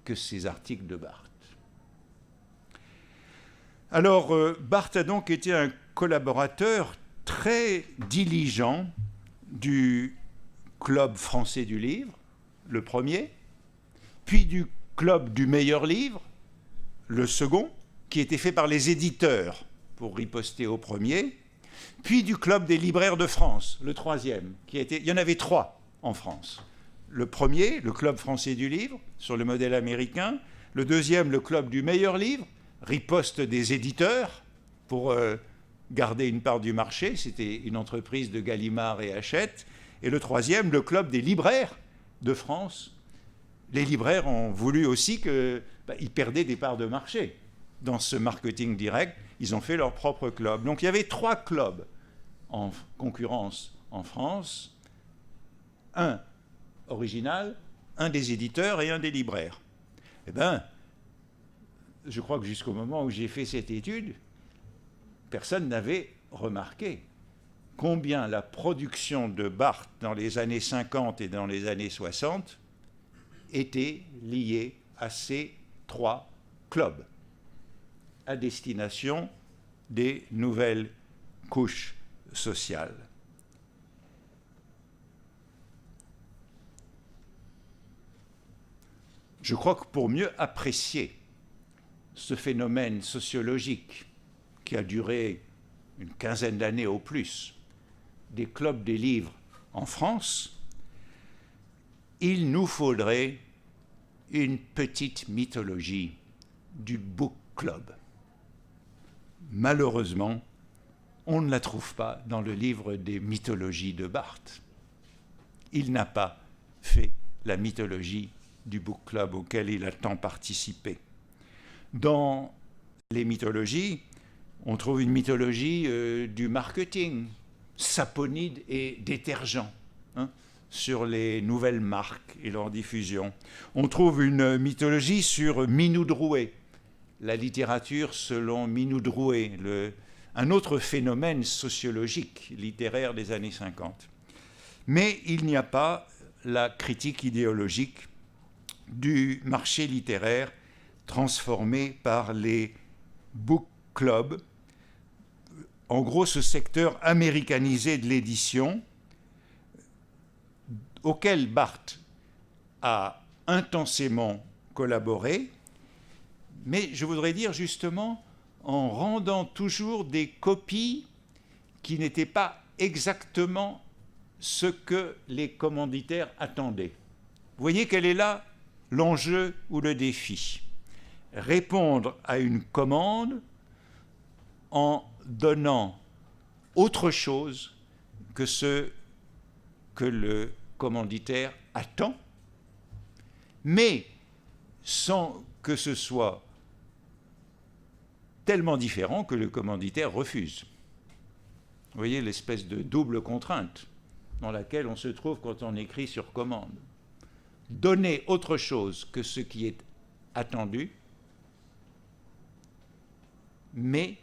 que ces articles de Barthes. Alors, Barthes a donc été un collaborateur très diligent du Club français du livre, le premier, puis du club du meilleur livre, le second, qui était fait par les éditeurs pour riposter au premier, puis du club des libraires de France, le troisième, il y en avait 3 en France. Le premier, le club français du livre, sur le modèle américain. Le deuxième, le club du meilleur livre, riposte des éditeurs pour garder une part du marché. C'était une entreprise de Gallimard et Hachette. Et le troisième, le club des libraires de France. Les libraires ont voulu aussi qu'ils perdaient des parts de marché. Dans ce marketing direct, ils ont fait leur propre club. Donc il y avait 3 clubs en concurrence en France. Un original, un des éditeurs et un des libraires. Eh bien, je crois que jusqu'au moment où j'ai fait cette étude, personne n'avait remarqué combien la production de Barthes dans les années 50 et dans les années 60 était liée à ces 3 clubs à destination des nouvelles couches sociales. Je crois que pour mieux apprécier ce phénomène sociologique qui a duré une quinzaine d'années au plus, des clubs des livres en France, il nous faudrait une petite mythologie du book club. Malheureusement, on ne la trouve pas dans le livre des mythologies de Barthes. Il n'a pas fait la mythologie du book club auquel il a tant participé. Dans les mythologies, on trouve une mythologie du marketing, saponide et détergent, sur les nouvelles marques et leur diffusion. On trouve une mythologie sur Minou Drouet, la littérature selon Minou Drouet, un autre phénomène sociologique littéraire des années 50. Mais il n'y a pas la critique idéologique du marché littéraire transformé par les book clubs, en gros ce secteur américanisé de l'édition auquel Barthes a intensément collaboré, mais je voudrais dire justement en rendant toujours des copies qui n'étaient pas exactement ce que les commanditaires attendaient. Vous voyez quel est là l'enjeu ou le défi? Répondre à une commande en donnant autre chose que ce que le commanditaire attend, mais sans que ce soit tellement différent que le commanditaire refuse. Vous voyez l'espèce de double contrainte dans laquelle on se trouve quand on écrit sur commande. Donner autre chose que ce qui est attendu, mais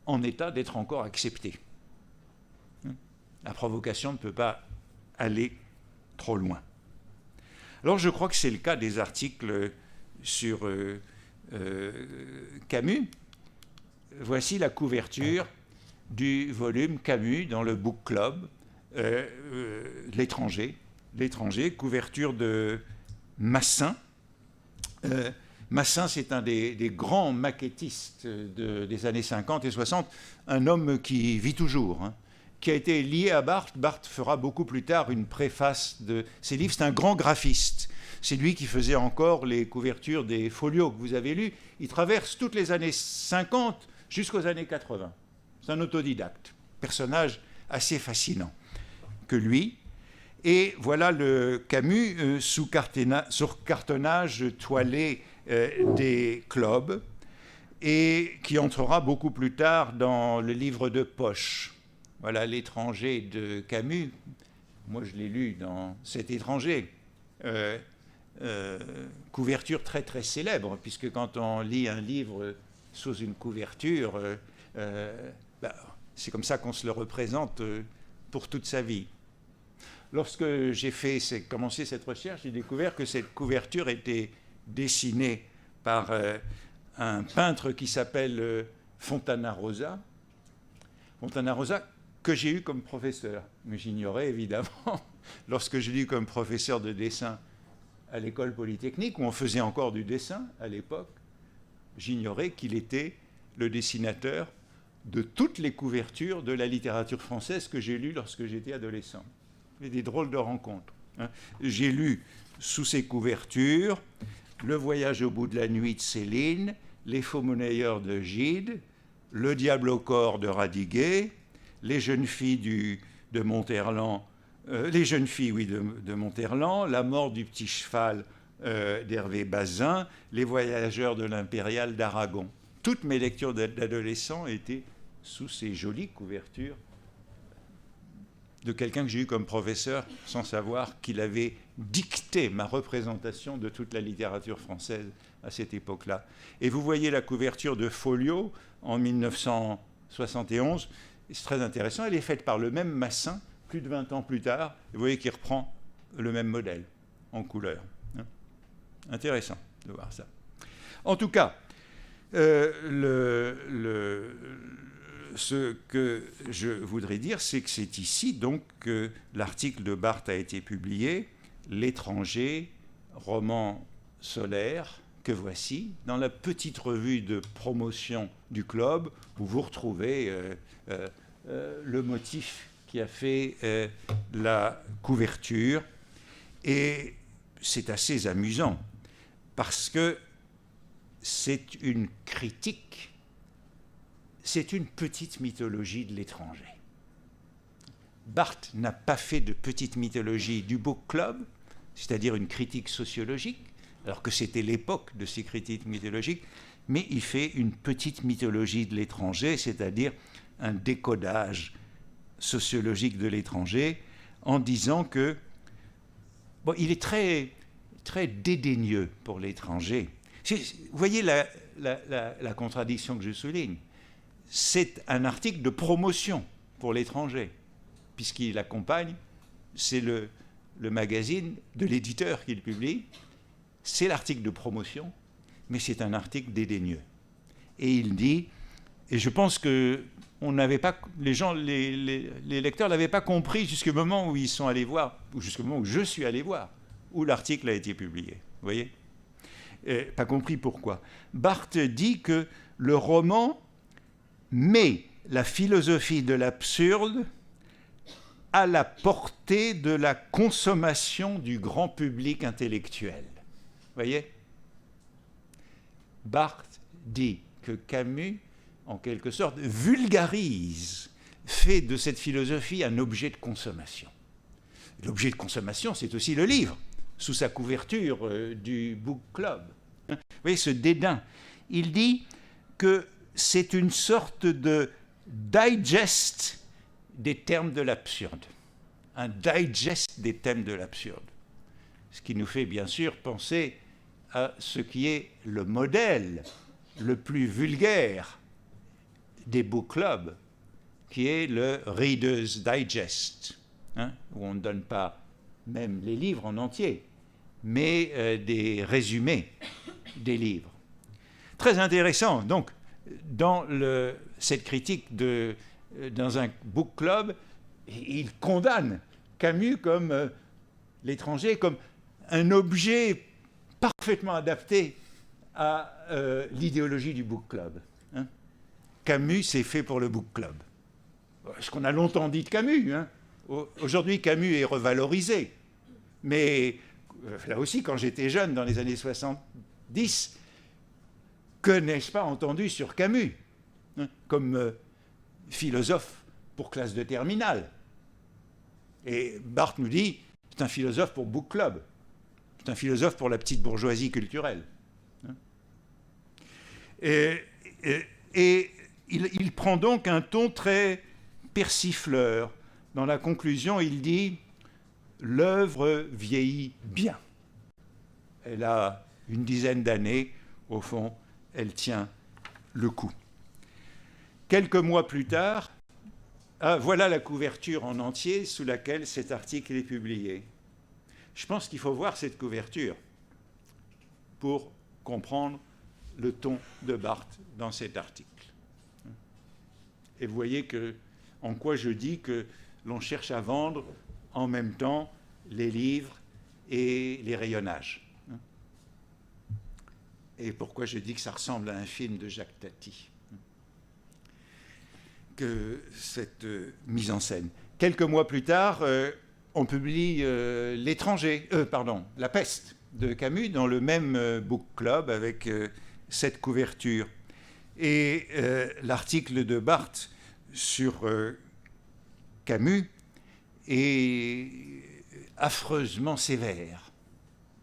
en état d'être encore accepté. La provocation ne peut pas aller trop loin. Alors je crois que c'est le cas des articles sur Camus. Voici la couverture du volume Camus dans le Book Club, l'étranger, couverture de Massin. Massin, c'est un des grands maquettistes des années 50 et 60, un homme qui vit toujours, qui a été lié à Barthes. Barthes fera beaucoup plus tard une préface de ses livres. C'est un grand graphiste. C'est lui qui faisait encore les couvertures des folios que vous avez lus. Il traverse toutes les années 50 jusqu'aux années 80. C'est un autodidacte, personnage assez fascinant que lui. Et voilà le Camus sur cartonnage toilé des clubs et qui entrera beaucoup plus tard dans le livre de poche. Voilà l'étranger de Camus. Moi, je l'ai lu dans Cet étranger. Couverture très très célèbre, puisque quand on lit un livre sous une couverture, c'est comme ça qu'on se le représente pour toute sa vie. Lorsque j'ai commencé cette recherche, j'ai découvert que cette couverture était dessinée par un peintre qui s'appelle Fontana Rosa, que j'ai eu comme professeur. Mais j'ignorais évidemment Lorsque je dis comme professeur de dessin à l'école polytechnique, où on faisait encore du dessin à l'époque, j'ignorais qu'il était le dessinateur de toutes les couvertures de la littérature française que j'ai lues lorsque j'étais adolescent. Il y a des drôles de rencontres. J'ai lu sous ces couvertures Le voyage au bout de la nuit de Céline, Les faux-monnayeurs de Gide, Le diable au corps de Radiguet, Les jeunes filles de Monterland, de Monterland, La mort du petit cheval d'Hervé Bazin, Les voyageurs de l'Impériale d'Aragon. Toutes mes lectures d'adolescent étaient sous ces jolies couvertures de quelqu'un que j'ai eu comme professeur sans savoir qu'il avait dicté ma représentation de toute la littérature française à cette époque-là. Et vous voyez la couverture de Folio en 1971, c'est très intéressant, elle est faite par le même Massin plus de 20 ans plus tard, et vous voyez qu'il reprend le même modèle en couleur. Intéressant de voir ça. En tout cas, ce que je voudrais dire, c'est que c'est ici donc que l'article de Barthes a été publié, L'étranger, roman solaire, que voici, dans la petite revue de promotion du club, où vous retrouvez le motif qui a fait la couverture. Et c'est assez amusant, parce que c'est une critique, c'est une petite mythologie de l'étranger. Barthes n'a pas fait de petite mythologie du book club, c'est-à-dire une critique sociologique, alors que c'était l'époque de ces critiques mythologiques, mais il fait une petite mythologie de l'étranger, c'est-à-dire un décodage sociologique de l'étranger, en disant que, bon, il est très, très dédaigneux pour l'étranger. Vous voyez la contradiction que je souligne. C'est un article de promotion pour l'étranger, puisqu'il accompagne, c'est le magazine de l'éditeur qui le publie, c'est l'article de promotion, mais c'est un article dédaigneux. Et il dit, et je pense que les lecteurs n'avaient pas compris jusqu'au moment où ils sont allés voir, ou jusqu'au moment où je suis allé voir, où l'article a été publié. Vous voyez ? Et pas compris pourquoi. Barthes dit que le roman met la philosophie de l'absurde à la portée de la consommation du grand public intellectuel. Vous voyez ? Barthes dit que Camus, en quelque sorte, vulgarise, fait de cette philosophie un objet de consommation. L'objet de consommation, c'est aussi le livre, sous sa couverture du book club. Vous voyez ce dédain. Il dit que c'est une sorte de digest des termes de l'absurde. Un digest des thèmes de l'absurde. Ce qui nous fait bien sûr penser à ce qui est le modèle le plus vulgaire des book clubs, qui est le Reader's Digest, où on ne donne pas même les livres en entier, mais des résumés des livres. Très intéressant, donc, dans cette critique dans un book club, il condamne Camus comme l'étranger, comme un objet parfaitement adapté à l'idéologie du book club. Camus, c'est fait pour le book club. Ce qu'on a longtemps dit de Camus. Aujourd'hui, Camus est revalorisé. Mais là aussi, quand j'étais jeune, dans les années 70, que n'ai-je pas entendu sur Camus comme philosophe pour classe de terminale. Et Barthes nous dit, c'est un philosophe pour book club. C'est un philosophe pour la petite bourgeoisie culturelle. Et il prend donc un ton très persifleur. Dans la conclusion, il dit « L'œuvre vieillit bien. Elle a une dizaine d'années, au fond, elle tient le coup. » Quelques mois plus tard, voilà la couverture en entier sous laquelle cet article est publié. Je pense qu'il faut voir cette couverture pour comprendre le ton de Barthes dans cet article. Et vous voyez en quoi je dis que l'on cherche à vendre en même temps les livres et les rayonnages. Et pourquoi je dis que ça ressemble à un film de Jacques Tati, que cette mise en scène. Quelques mois plus tard, on publie La peste de Camus dans le même book club avec cette couverture. Et l'article de Barthes sur Camus est affreusement sévère.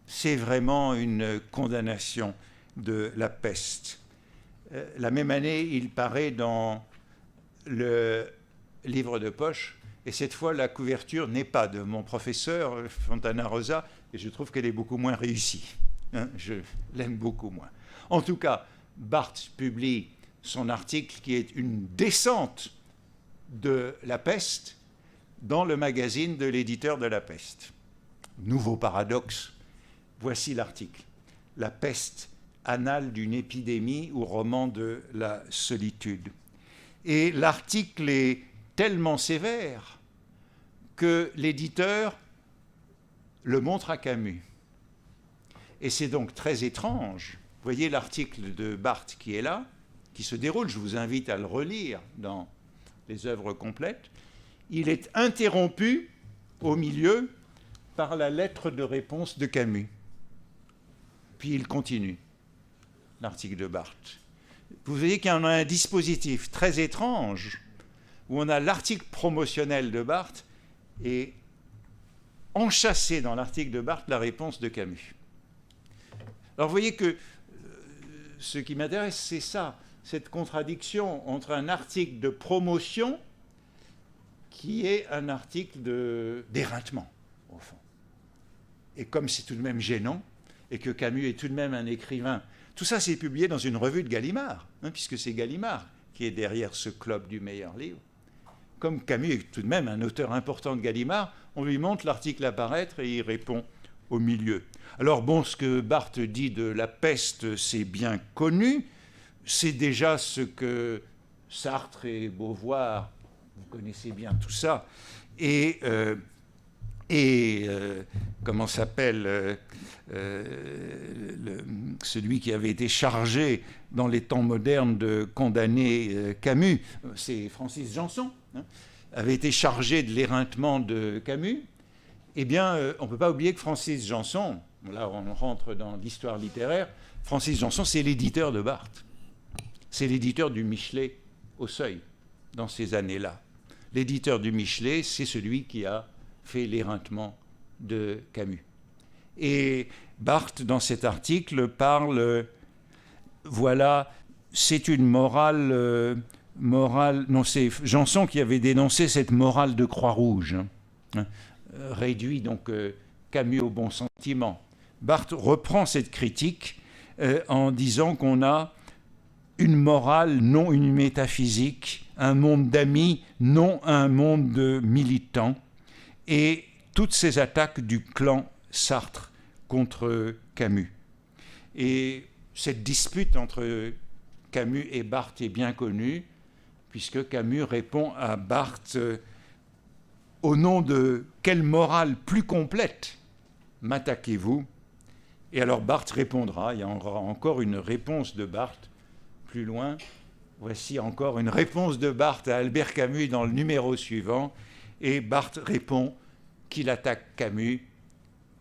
C'est vraiment une condamnation de la peste. La même année, il paraît dans le livre de poche, et cette fois, la couverture n'est pas de mon professeur, Fontana Rosa, et je trouve qu'elle est beaucoup moins réussie. Je l'aime beaucoup moins. En tout cas, Barthes publie son article qui est une descente de la peste dans le magazine de l'éditeur de la peste. Nouveau paradoxe, voici l'article. La peste, annale d'une épidémie ou roman de la solitude. Et l'article est tellement sévère que l'éditeur le montre à Camus. Et c'est donc très étrange. Vous voyez l'article de Barthes qui est là, qui se déroule, je vous invite à le relire dans les œuvres complètes. Il est interrompu au milieu par la lettre de réponse de Camus. Puis il continue, l'article de Barthes. Vous voyez qu'il y en a un dispositif très étrange où on a l'article promotionnel de Barthes et enchâssé dans l'article de Barthes la réponse de Camus. Alors vous voyez que ce qui m'intéresse, c'est ça, cette contradiction entre un article de promotion qui est un article d'éreintement, au fond. Et comme c'est tout de même gênant, et que Camus est tout de même un écrivain, tout ça c'est publié dans une revue de Gallimard, puisque c'est Gallimard qui est derrière ce club du meilleur livre. Comme Camus est tout de même un auteur important de Gallimard, on lui montre l'article apparaître et il répond au milieu. Alors bon, ce que Barthes dit de la peste, c'est bien connu, c'est déjà ce que Sartre et Beauvoir, vous connaissez bien tout ça, et comment s'appelle celui qui avait été chargé dans les temps modernes de condamner Camus, c'est Francis Janson, avait été chargé de l'éreintement de Camus. Eh bien, on ne peut pas oublier que Francis Janson, là on rentre dans l'histoire littéraire, Francis Janson c'est l'éditeur de Barthes, c'est l'éditeur du Michelet au Seuil dans ces années-là. L'éditeur du Michelet, c'est celui qui a fait l'éreintement de Camus. Et Barthes, dans cet article, parle, voilà, c'est une morale, non, c'est Janson qui avait dénoncé cette morale de Croix-Rouge, réduit donc Camus au bon sentiment. Barthes reprend cette critique en disant qu'on a une morale, non une métaphysique, un monde d'amis, non un monde de militants, et toutes ces attaques du clan Sartre contre Camus. Et cette dispute entre Camus et Barthes est bien connue, puisque Camus répond à Barthes au nom de quelle morale plus complète m'attaquez-vous? Et alors Barthes répondra, il y aura encore une réponse de Barthes plus loin. Voici encore une réponse de Barthes à Albert Camus dans le numéro suivant, et Barthes répond qu'il attaque Camus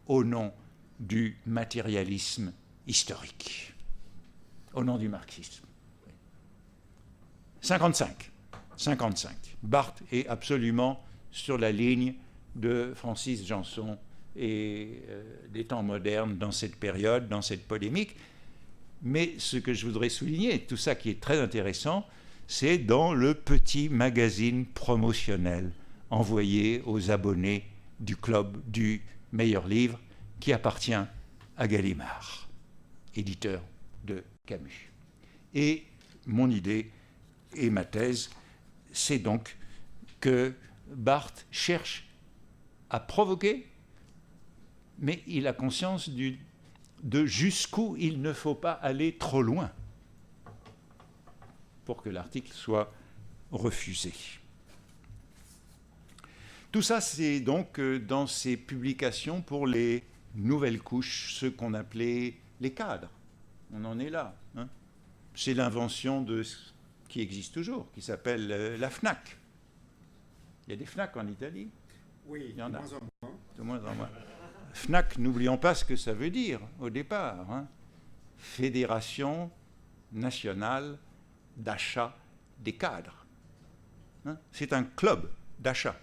au nom du matérialisme historique, au nom du marxisme. 55. Barthes est absolument sur la ligne de Francis Janson et des temps modernes dans cette période, dans cette polémique. Mais ce que je voudrais souligner, tout ça qui est très intéressant, c'est dans le petit magazine promotionnel envoyé aux abonnés du club du meilleur livre qui appartient à Gallimard, éditeur de Camus. Et mon idée et ma thèse, c'est donc que Barthes cherche à provoquer, mais il a conscience de jusqu'où il ne faut pas aller trop loin pour que l'article soit refusé. Tout ça, c'est donc dans ces publications pour les nouvelles couches, ceux qu'on appelait les cadres. On en est là. Hein. C'est l'invention de ce qui existe toujours, qui s'appelle la FNAC. Il y a des FNAC en Italie. Oui, il y en a. moins en moins. De moins en moins. FNAC, n'oublions pas ce que ça veut dire au départ. Hein. Fédération nationale d'achat des cadres. Hein. C'est un club d'achat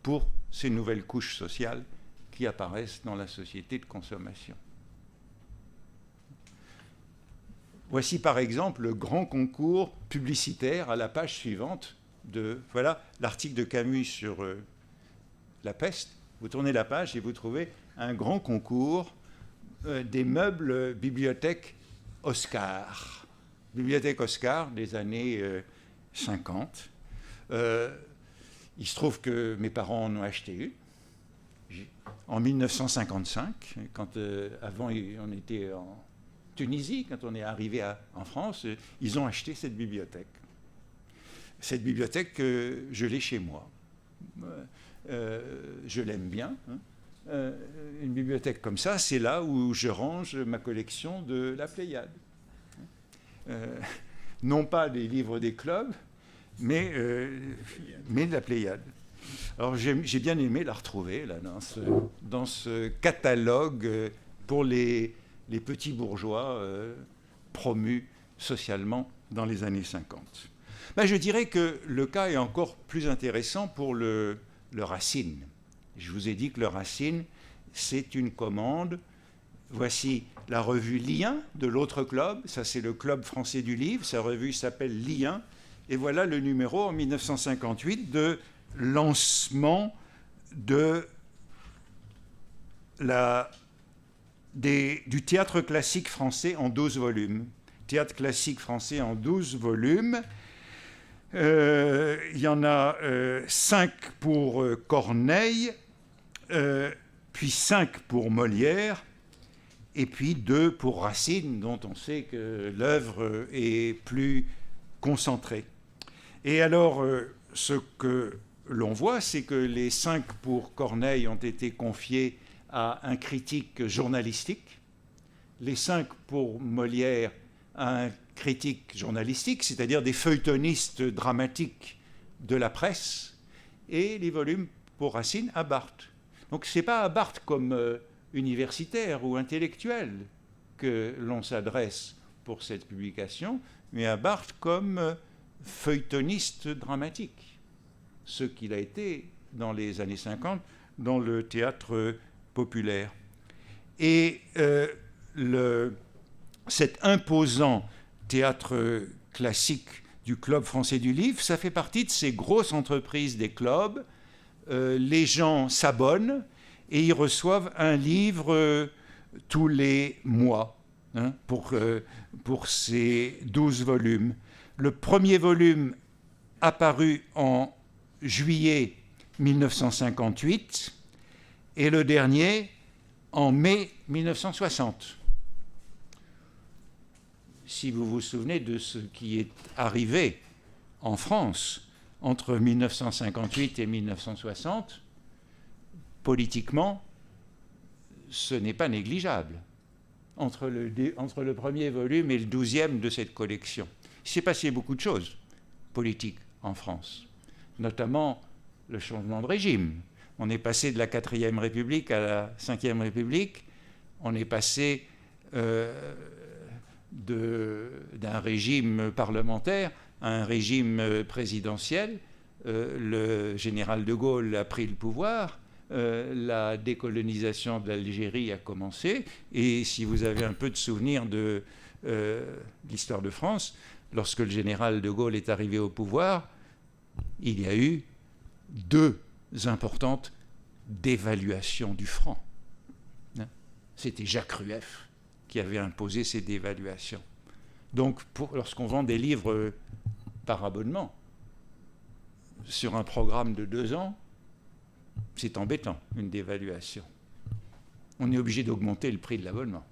pour ces nouvelles couches sociales qui apparaissent dans la société de consommation. Voici par exemple le grand concours publicitaire à la page suivante de, voilà, l'article de Camus sur la peste. Vous tournez la page et vous trouvez un grand concours des meubles bibliothèque Oscar. Bibliothèque Oscar des années 50. Il se trouve que mes parents en ont acheté une en 1955, quand avant on était en Tunisie, quand on est arrivé en France, ils ont acheté cette bibliothèque. Cette bibliothèque, je l'ai chez moi. Je l'aime bien. Hein. Une bibliothèque comme ça, c'est là où je range ma collection de la Pléiade. Non pas des livres des clubs, mais de la Pléiade. Alors j'ai bien aimé la retrouver là, dans ce catalogue pour les petits bourgeois promus socialement dans les années 50. Ben, je dirais que le cas est encore plus intéressant pour le Racine. Je vous ai dit que le Racine, c'est une commande. Voici la revue Lien de l'autre club. Ça, c'est le Club français du livre. Sa revue s'appelle Lien. Et voilà le numéro en 1958 de lancement de du théâtre classique français en 12 volumes. Théâtre classique français en 12 volumes. Il y en a 5 pour Corneille, puis 5 pour Molière, et puis 2 pour Racine, dont on sait que l'œuvre est plus concentrée. Et alors, ce que l'on voit, c'est que les 5 pour Corneille ont été confiés à un critique journalistique, les 5 pour Molière à un critique journalistique, c'est-à-dire des feuilletonistes dramatiques de la presse, et les volumes pour Racine à Barthes. Donc ce n'est pas à Barthes comme universitaire ou intellectuel que l'on s'adresse pour cette publication, mais à Barthes comme feuilletoniste dramatique, ce qu'il a été dans les années 50 dans le théâtre populaire. Et cet imposant théâtre classique du Club français du livre, ça fait partie de ces grosses entreprises des clubs. Les gens s'abonnent et ils reçoivent un livre tous les mois, hein, pour ces 12 volumes. Le premier volume apparu en juillet 1958 et le dernier en mai 1960. Si vous vous souvenez de ce qui est arrivé en France entre 1958 et 1960, politiquement, ce n'est pas négligeable entre le premier volume et le 12e de cette collection. Il s'est passé beaucoup de choses politiques en France, notamment le changement de régime. On est passé de la 4e République à la 5e République. On est passé d'un régime parlementaire à un régime présidentiel. Le général de Gaulle a pris le pouvoir. La décolonisation de l'Algérie a commencé. Et si vous avez un peu de souvenir de l'histoire de France, lorsque le général de Gaulle est arrivé au pouvoir, il y a eu 2 importantes dévaluations du franc. C'était Jacques Rueff qui avait imposé ces dévaluations. Donc, lorsqu'on vend des livres par abonnement sur un programme de 2 ans, c'est embêtant, une dévaluation. On est obligé d'augmenter le prix de l'abonnement.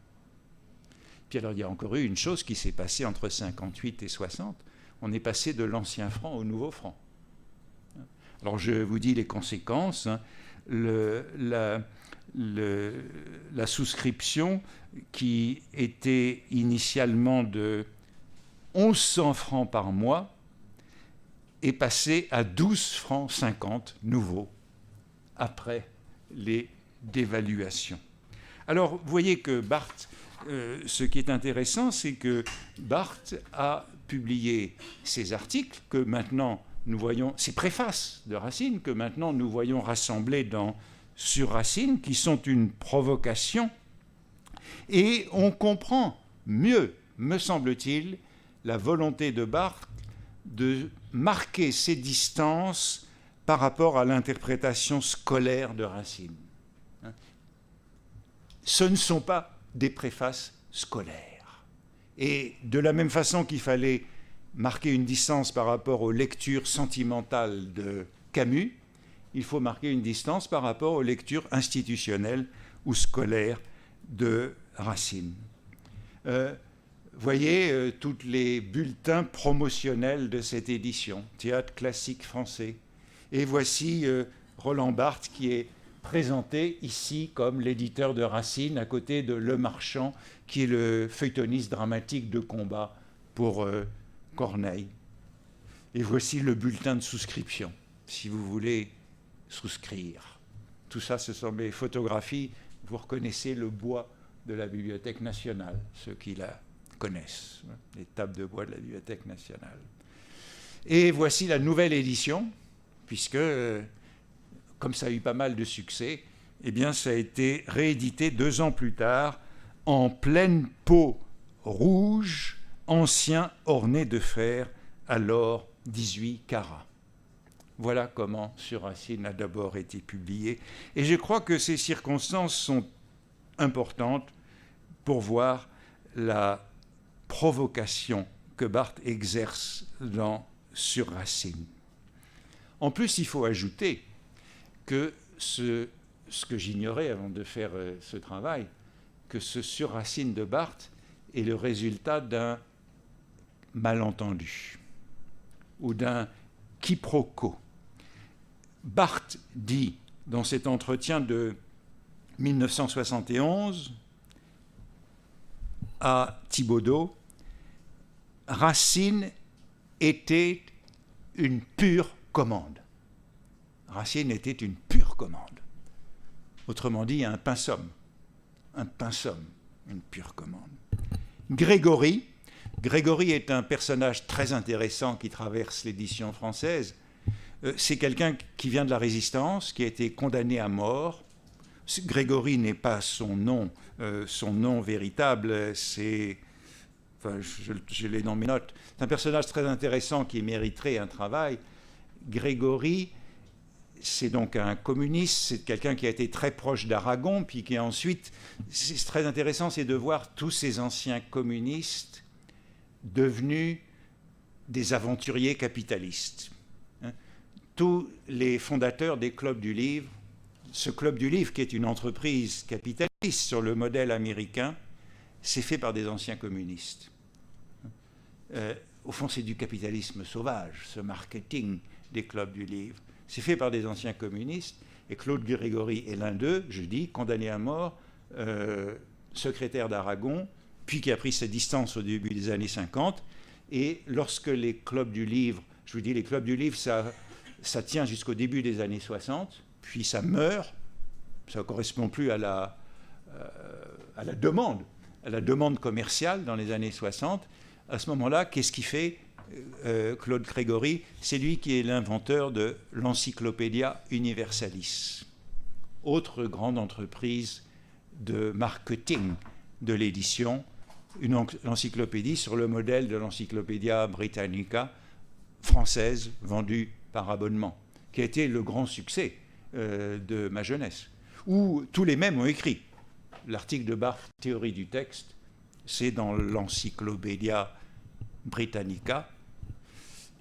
Puis alors, il y a encore eu une chose qui s'est passée entre 58 et 60. On est passé de l'ancien franc au nouveau franc. Alors je vous dis les conséquences. Hein. La souscription qui était initialement de 1100 francs par mois est passée à 12 francs 50 nouveaux après les dévaluations. Alors vous voyez que Barthes, ce qui est intéressant, c'est que Barthes a publié ces articles que maintenant nous voyons, ces préfaces de Racine que maintenant nous voyons rassemblés sur Racine, qui sont une provocation, et on comprend mieux, me semble-t-il, la volonté de Barthes de marquer ses distances par rapport à l'interprétation scolaire de Racine. Ce ne sont pas des préfaces scolaires. Et de la même façon qu'il fallait marquer une distance par rapport aux lectures sentimentales de Camus, il faut marquer une distance par rapport aux lectures institutionnelles ou scolaires de Racine. Voyez tous les bulletins promotionnels de cette édition, Théâtre classique français. Et voici Roland Barthes qui est présenté ici comme l'éditeur de Racine à côté de Le Marchand, qui est le feuilletoniste dramatique de combat pour Corneille. Et voici le bulletin de souscription, si vous voulez souscrire. Tout ça, ce sont mes photographies. Vous reconnaissez le bois de la Bibliothèque nationale, ceux qui la connaissent, les tables de bois de la Bibliothèque nationale. Et voici la nouvelle édition, puisque, comme ça a eu pas mal de succès, eh bien, ça a été réédité 2 ans plus tard, en pleine peau rouge, ancien orné de fer, alors 18 carats. Voilà comment Sur Racine a d'abord été publié. Et je crois que ces circonstances sont importantes pour voir la provocation que Barthes exerce sur Racine. En plus, il faut ajouter que ce que j'ignorais avant de faire ce travail, que ce Sur Racine de Barthes est le résultat d'un malentendu ou d'un quiproquo. Barthes dit dans cet entretien de 1971 à Thibaudeau, Racine était une pure commande. Racine était une pure commande. Autrement dit, un pinsomme, une pure commande. Grégory est un personnage très intéressant qui traverse l'édition française. C'est quelqu'un qui vient de la Résistance, qui a été condamné à mort. Grégory n'est pas son nom véritable, c'est... Enfin, je l'ai dans mes notes. C'est un personnage très intéressant qui mériterait un travail. Grégory, c'est donc un communiste, c'est quelqu'un qui a été très proche d'Aragon, puis qui ensuite... C'est très intéressant, c'est de voir tous ces anciens communistes devenus des aventuriers capitalistes. Tous les fondateurs des clubs du livre, ce club du livre qui est une entreprise capitaliste sur le modèle américain, c'est fait par des anciens communistes. Au fond, c'est du capitalisme sauvage, ce marketing des clubs du livre. C'est fait par des anciens communistes, et Claude Grégory est l'un d'eux, je dis, condamné à mort, secrétaire d'Aragon, puis qui a pris sa distance au début des années 50, et lorsque les clubs du livre, je vous dis, les clubs du livre, ça tient jusqu'au début des années 60, puis ça meurt, ça ne correspond plus à la demande commerciale dans les années 60. À ce moment-là, qu'est-ce qu'il fait, Claude Grégory? C'est lui qui est l'inventeur de l'Encyclopædia Universalis, autre grande entreprise de marketing de l'édition, une encyclopédie sur le modèle de l'Encyclopædia Britannica française vendue par abonnement, qui a été le grand succès de ma jeunesse, où tous les mêmes ont écrit. L'article de Barthes, Théorie du texte, c'est dans l'Encyclopædia Britannica.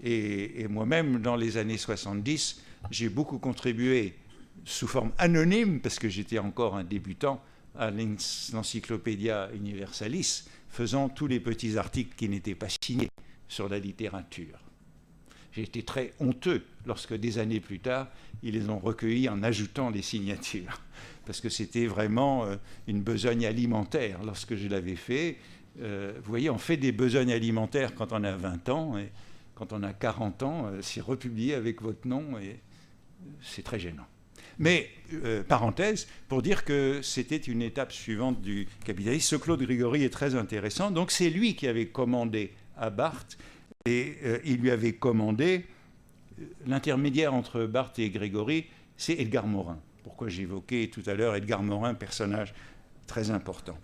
Et moi-même, dans les années 70, j'ai beaucoup contribué sous forme anonyme, parce que j'étais encore un débutant, à l'Encyclopædia Universalis, faisant tous les petits articles qui n'étaient pas signés sur la littérature. J'ai été très honteux lorsque des années plus tard, ils les ont recueillis en ajoutant les signatures. Parce que c'était vraiment une besogne alimentaire lorsque je l'avais fait. Vous voyez, on fait des besognes alimentaires quand on a 20 ans, et quand on a 40 ans, c'est republié avec votre nom, et c'est très gênant. Mais, parenthèse, pour dire que c'était une étape suivante du capitalisme, ce Claude Grégory est très intéressant. Donc c'est lui qui avait commandé à Barthes, et il lui avait commandé, l'intermédiaire entre Barthes et Grégory, c'est Edgar Morin. Pourquoi j'évoquais tout à l'heure Edgar Morin, personnage très important.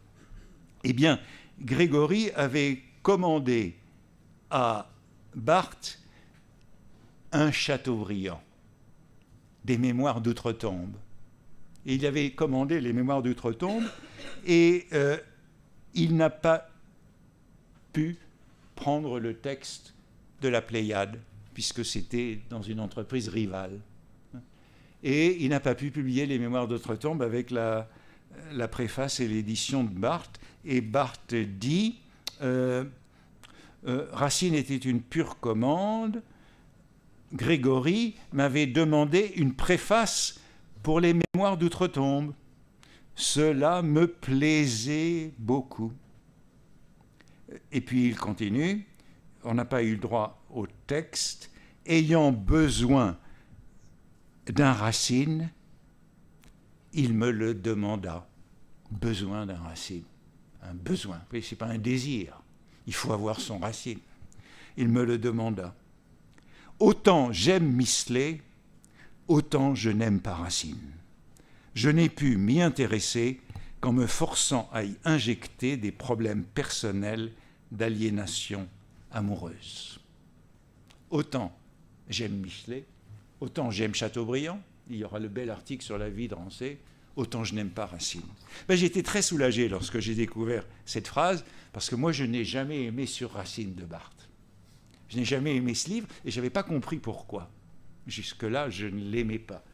Eh bien, Grégory avait commandé à Barthes un Chateaubriand, des Mémoires d'Outre-Tombe. Et il avait commandé les Mémoires d'Outre-Tombe, et il n'a pas pu prendre le texte de la Pléiade, puisque c'était dans une entreprise rivale. Et il n'a pas pu publier les Mémoires d'Outre-Tombe avec la préface et l'édition de Barthes. Et Barthes dit Racine était une pure commande. Grégory m'avait demandé une préface pour les Mémoires d'Outre-Tombe. Cela me plaisait beaucoup. Et puis il continue, on n'a pas eu le droit au texte, ayant besoin d'un Racine, il me le demanda. Besoin d'un Racine. Un besoin, ce n'est pas un désir. Il faut avoir son Racine. Il me le demanda. Autant j'aime Michelet, autant je n'aime pas Racine. Je n'ai pu m'y intéresser qu'en me forçant à y injecter des problèmes personnels d'aliénation amoureuse. Autant j'aime Michelet, autant j'aime Chateaubriand, il y aura le bel article sur la vie de Rancé, autant je n'aime pas Racine. J'ai été très soulagé lorsque j'ai découvert cette phrase, parce que moi je n'ai jamais aimé Sur Racine de Barthes. Je n'ai jamais aimé ce livre et je n'avais pas compris pourquoi. Jusque-là, je ne l'aimais pas.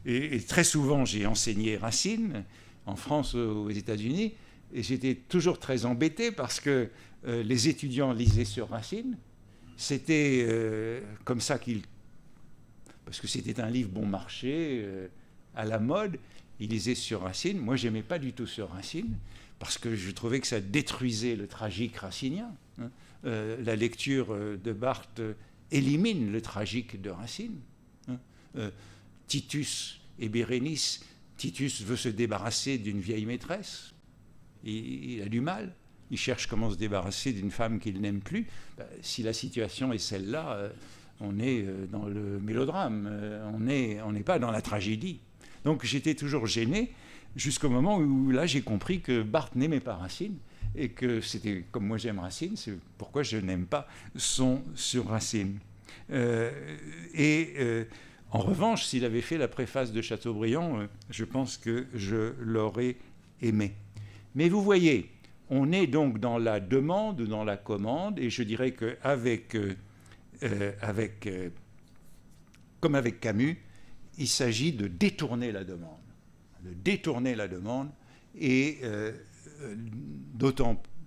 Et très souvent, j'ai enseigné Racine, en France, aux États-Unis, et j'étais toujours très embêté parce que les étudiants lisaient sur Racine. C'était comme ça parce que c'était un livre bon marché, à la mode, ils lisaient sur Racine. Moi, je n'aimais pas du tout sur Racine, parce que je trouvais que ça détruisait le tragique racinien. La lecture de Barthes élimine le tragique de Racine. Titus et Bérénice, Titus veut se débarrasser d'une vieille maîtresse. Il a du mal. Il cherche comment se débarrasser d'une femme qu'il n'aime plus. Si la situation est celle-là, on est dans le mélodrame, on n'est pas dans la tragédie. Donc j'étais toujours gêné jusqu'au moment où là j'ai compris que Barthes n'aimait pas Racine et que c'était comme moi j'aime Racine, c'est pourquoi je n'aime pas son Sur Racine. En revanche, s'il avait fait la préface de Chateaubriand, je pense que je l'aurais aimé. Mais vous voyez, on est donc dans la demande ou dans la commande, et je dirais qu'avec comme avec Camus, il s'agit de détourner la demande. De détourner la demande et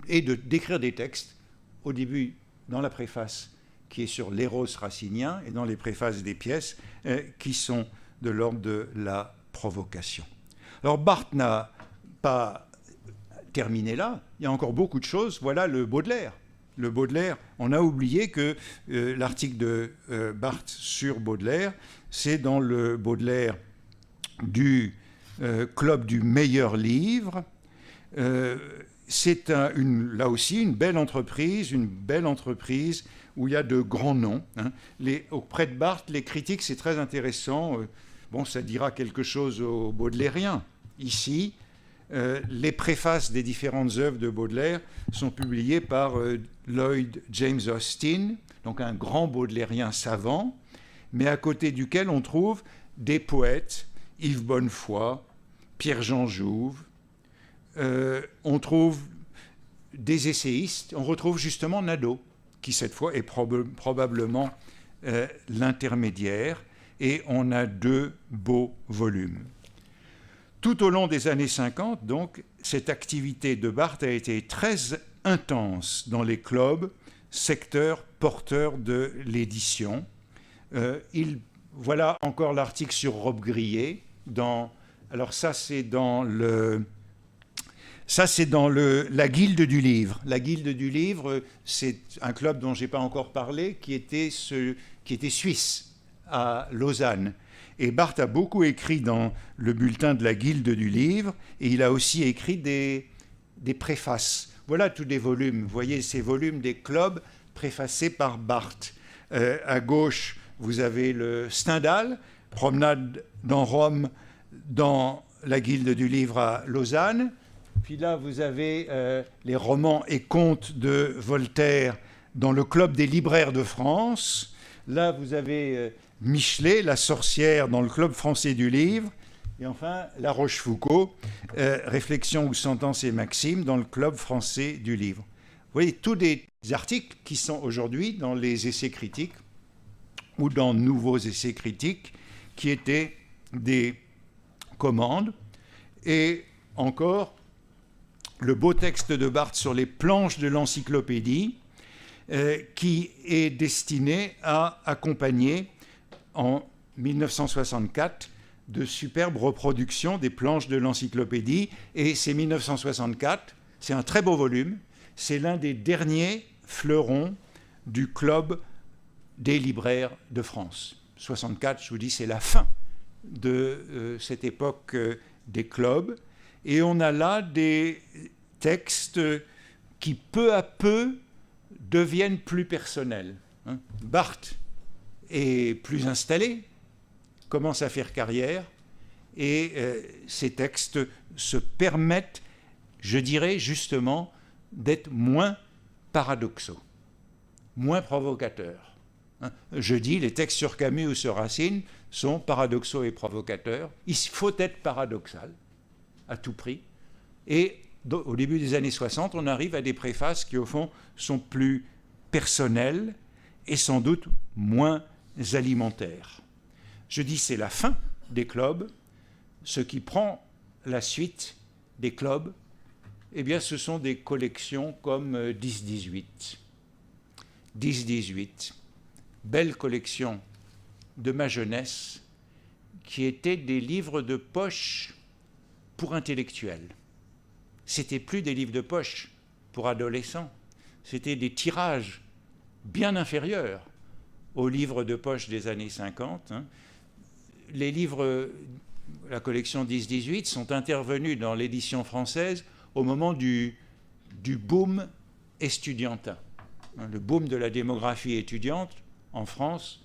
d'écrire des textes, au début dans la préface qui est sur l'éros racinien, et dans les préfaces des pièces qui sont de l'ordre de la provocation. Alors Barthes n'a pas terminé là, il y a encore beaucoup de choses. Voilà le Baudelaire. Le Baudelaire, on a oublié que l'article de Barthes sur Baudelaire, c'est dans le Baudelaire du Club du meilleur livre. C'est là aussi une belle entreprise où il y a de grands noms. Auprès de Barthes, les critiques, c'est très intéressant. Ça dira quelque chose aux baudelairiens. Ici, les préfaces des différentes œuvres de Baudelaire sont publiées par Lloyd James Austin, donc un grand baudelairien savant, mais à côté duquel on trouve des poètes, Yves Bonnefoy, Pierre-Jean Jouve, on trouve des essayistes, on retrouve justement Nadeau, qui cette fois est probablement l'intermédiaire, et on a 2 beaux volumes. Tout au long des années 50, donc, cette activité de Barthes a été très intense dans les clubs, secteurs porteurs de l'édition, Voilà encore l'article sur Robe Grillée. Alors ça, c'est dans la Guilde du Livre. La Guilde du Livre, c'est un club dont je n'ai pas encore parlé, qui était suisse, à Lausanne. Et Barthes a beaucoup écrit dans le bulletin de la Guilde du Livre, et il a aussi écrit des préfaces. Voilà tous des volumes. Vous voyez ces volumes des clubs préfacés par Barthes. À gauche, vous avez le Stendhal, promenade dans Rome, dans la Guilde du Livre à Lausanne. Puis là, vous avez les romans et contes de Voltaire dans le Club des libraires de France. Là, vous avez Michelet, la sorcière, dans le Club français du livre. Et enfin, La Rochefoucauld, Réflexions ou sentences et maximes, dans le Club français du livre. Vous voyez, tous des articles qui sont aujourd'hui dans les essais critiques ou dans Nouveaux essais critiques, qui étaient des commandes. Et encore, le beau texte de Barthes sur les planches de l'encyclopédie, qui est destiné à accompagner en 1964 de superbes reproductions des planches de l'encyclopédie. Et c'est 1964, c'est un très beau volume, c'est l'un des derniers fleurons du Club des libraires de France. 64, je vous dis, c'est la fin de cette époque des clubs. Et on a là des textes qui, peu à peu, deviennent plus personnels. Barthes est plus installé, commence à faire carrière, et ces textes se permettent, je dirais justement, d'être moins paradoxaux, moins provocateurs. Je dis, les textes sur Camus ou sur Racine sont paradoxaux et provocateurs. Il faut être paradoxal, à tout prix. Et au début des années 60, on arrive à des préfaces qui, au fond, sont plus personnelles et sans doute moins alimentaires. Je dis, c'est la fin des clubs. Ce qui prend la suite des clubs, eh bien, ce sont des collections comme 10-18. 10-18, belle collection de ma jeunesse, qui étaient des livres de poche pour intellectuels. C'était plus des livres de poche pour adolescents, c'était des tirages bien inférieurs aux livres de poche des années 50. Les livres, la collection 10-18, sont intervenus dans l'édition française au moment du boom estudiantin. Le boom de la démographie étudiante en France,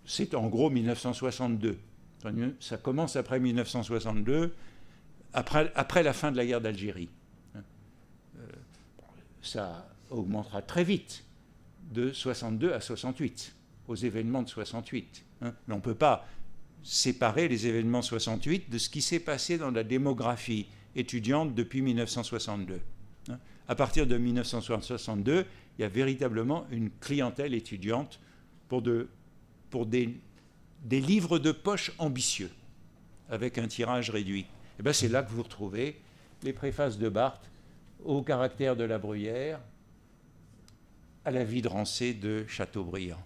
c'est en gros 1962. Ça commence après 1962, après la fin de la guerre d'Algérie. Ça augmentera très vite, de 62 à 68, aux événements de 68. Mais on ne peut pas séparer les événements de 68 de ce qui s'est passé dans la démographie étudiante depuis 1962. À partir de 1962, il y a véritablement une clientèle étudiante pour des livres de poche ambitieux, avec un tirage réduit. Et bien c'est là que vous retrouvez les préfaces de Barthes au caractère de la Bruyère, à la vie de Rancé de Chateaubriand.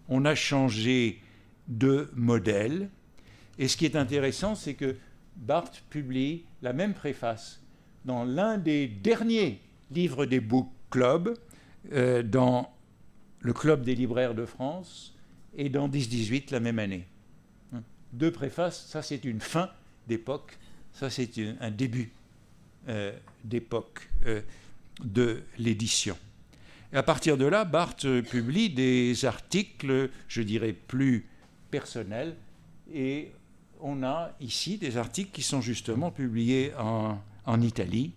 On a changé de modèle, et ce qui est intéressant, c'est que Barthes publie la même préface dans l'un des derniers livres des book clubs, dans le Club des libraires de France, et dans 10-18 la même année. Deux préfaces, ça c'est une fin d'époque, ça c'est un début d'époque de l'édition. Et à partir de là, Barthes publie des articles, je dirais, plus personnels, et on a ici des articles qui sont justement publiés en Italie.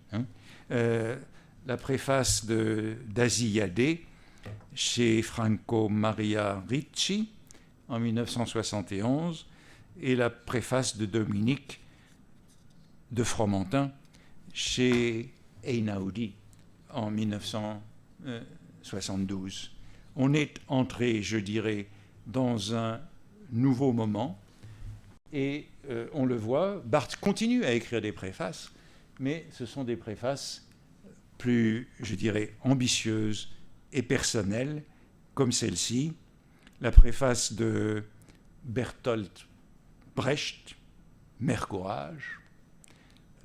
La préface d'Asiade chez Franco Maria Ricci en 1971 et la préface de Dominique de Fromentin chez Einaudi en 1972. On est entré, je dirais, dans un nouveau moment et on le voit, Barthes continue à écrire des préfaces, mais ce sont des préfaces plus, je dirais, ambitieuses et personnelles, comme celle-ci. la préface de Bertolt Brecht, Mère Courage,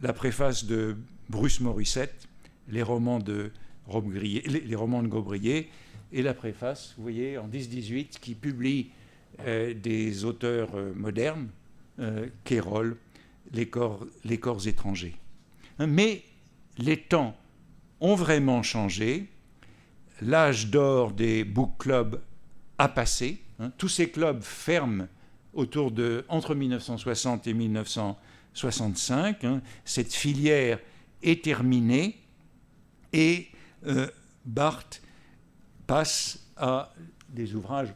la préface de Bruce Morissette, les romans de Gaubrier, et la préface, vous voyez, en 10-18, qui publie des auteurs modernes, Kérol, les corps étrangers. Mais les temps ont vraiment changé. L'âge d'or des book clubs a passé. Tous ces clubs ferment entre 1960 et 1965. Cette filière est terminée et Barthes passe à des ouvrages,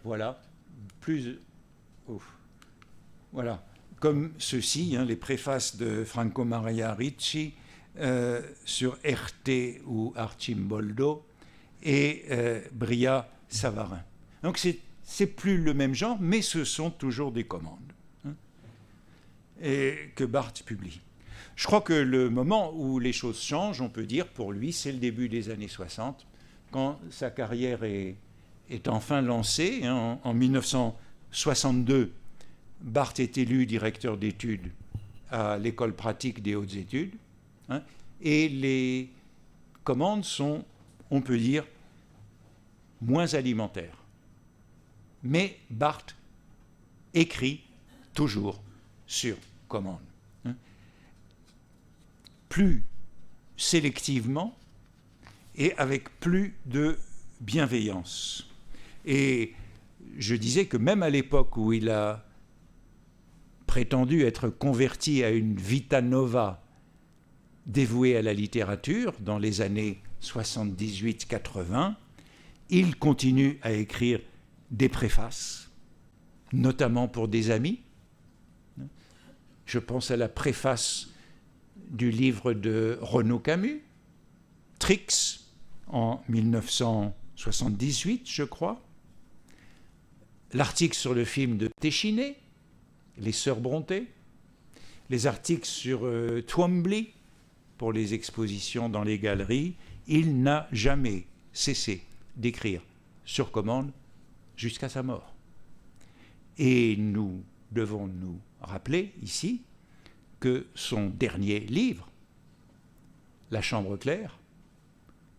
comme ceux-ci, les préfaces de Franco Maria Ricci sur RT ou Arcimboldo et Bria Savarin. Donc c'est plus le même genre, mais ce sont toujours des commandes et que Barthes publie. Je crois que le moment où les choses changent, on peut dire, pour lui, c'est le début des années 60, quand sa carrière est enfin lancée. En 1962, Barthes est élu directeur d'études à l'École pratique des hautes études, et les commandes sont, on peut dire, moins alimentaires. Mais Barthes écrit toujours sur commande. Plus sélectivement et avec plus de bienveillance. Et je disais que même à l'époque où il a prétendu être converti à une vita nova dévouée à la littérature dans les années 78-80, il continue à écrire des préfaces, notamment pour des amis. Je pense à la préface du livre de Renaud Camus, Trix, en 1978, je crois. L'article sur le film de Téchiné, Les Sœurs Brontë. Les articles sur Twombly, pour les expositions dans les galeries. Il n'a jamais cessé d'écrire sur commande jusqu'à sa mort. Et nous devons nous rappeler ici que son dernier livre, La Chambre claire,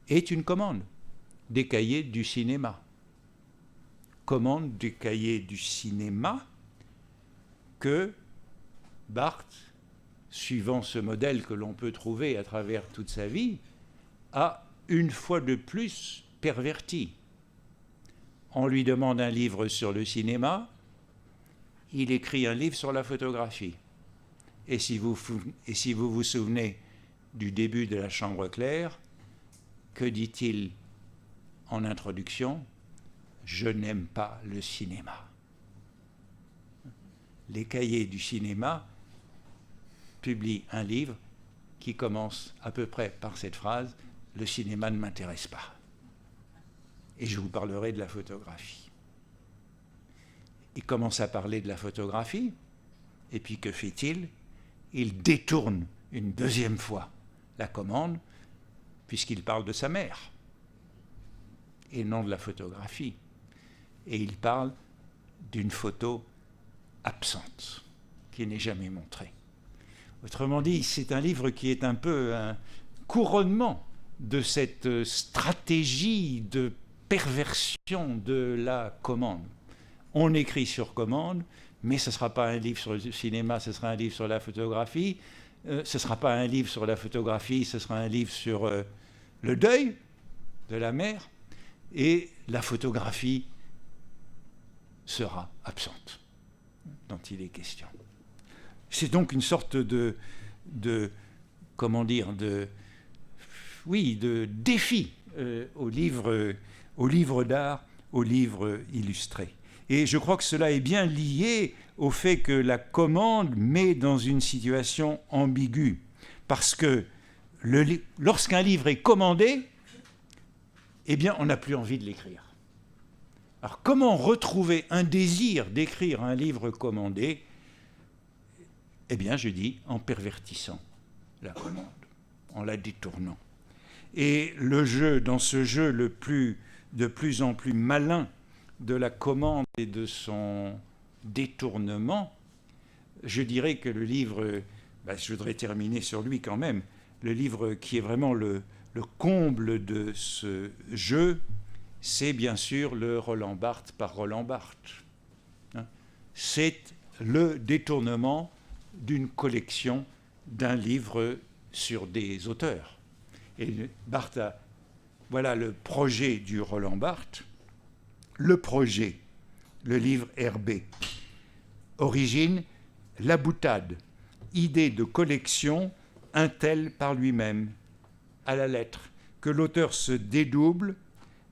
est une commande des cahiers du cinéma. Commande des cahiers du cinéma que Barthes, suivant ce modèle que l'on peut trouver à travers toute sa vie, a une fois de plus perverti. On lui demande un livre sur le cinéma, il écrit un livre sur la photographie. Et si vous vous souvenez du début de La Chambre claire, que dit-il en introduction ? Je n'aime pas le cinéma. Les cahiers du cinéma publient un livre qui commence à peu près par cette phrase : le cinéma ne m'intéresse pas. Et je vous parlerai de la photographie. Il commence à parler de la photographie, et puis que fait-il ? Il détourne une deuxième fois la commande, puisqu'il parle de sa mère, et non de la photographie. Et il parle d'une photo absente, qui n'est jamais montrée. Autrement dit, c'est un livre qui est un peu un couronnement de cette stratégie de perversion de la commande. On écrit sur commande, mais ce ne sera pas un livre sur le cinéma, ce sera un livre sur la photographie. Ce ne sera pas un livre sur la photographie, ce sera un livre sur le deuil de la mère. Et la photographie sera absente dont il est question. C'est donc une sorte de défi au livre d'art, au livre illustré. Et je crois que cela est bien lié au fait que la commande met dans une situation ambiguë. Parce que lorsqu'un livre est commandé, eh bien, on n'a plus envie de l'écrire. Alors, comment retrouver un désir d'écrire un livre commandé ? Eh bien, je dis, en pervertissant la commande, en la détournant. Et dans ce jeu de plus en plus malin de la commande et de son détournement, je dirais que le livre, je voudrais terminer sur lui quand même, le livre qui est vraiment le comble de ce jeu, c'est bien sûr le Roland Barthes par Roland Barthes. C'est le détournement d'une collection d'un livre sur des auteurs. Et Barthes a, voilà le projet du Roland Barthes, le projet, le livre RB. Origine, la boutade, idée de collection, un tel par lui-même, à la lettre, que l'auteur se dédouble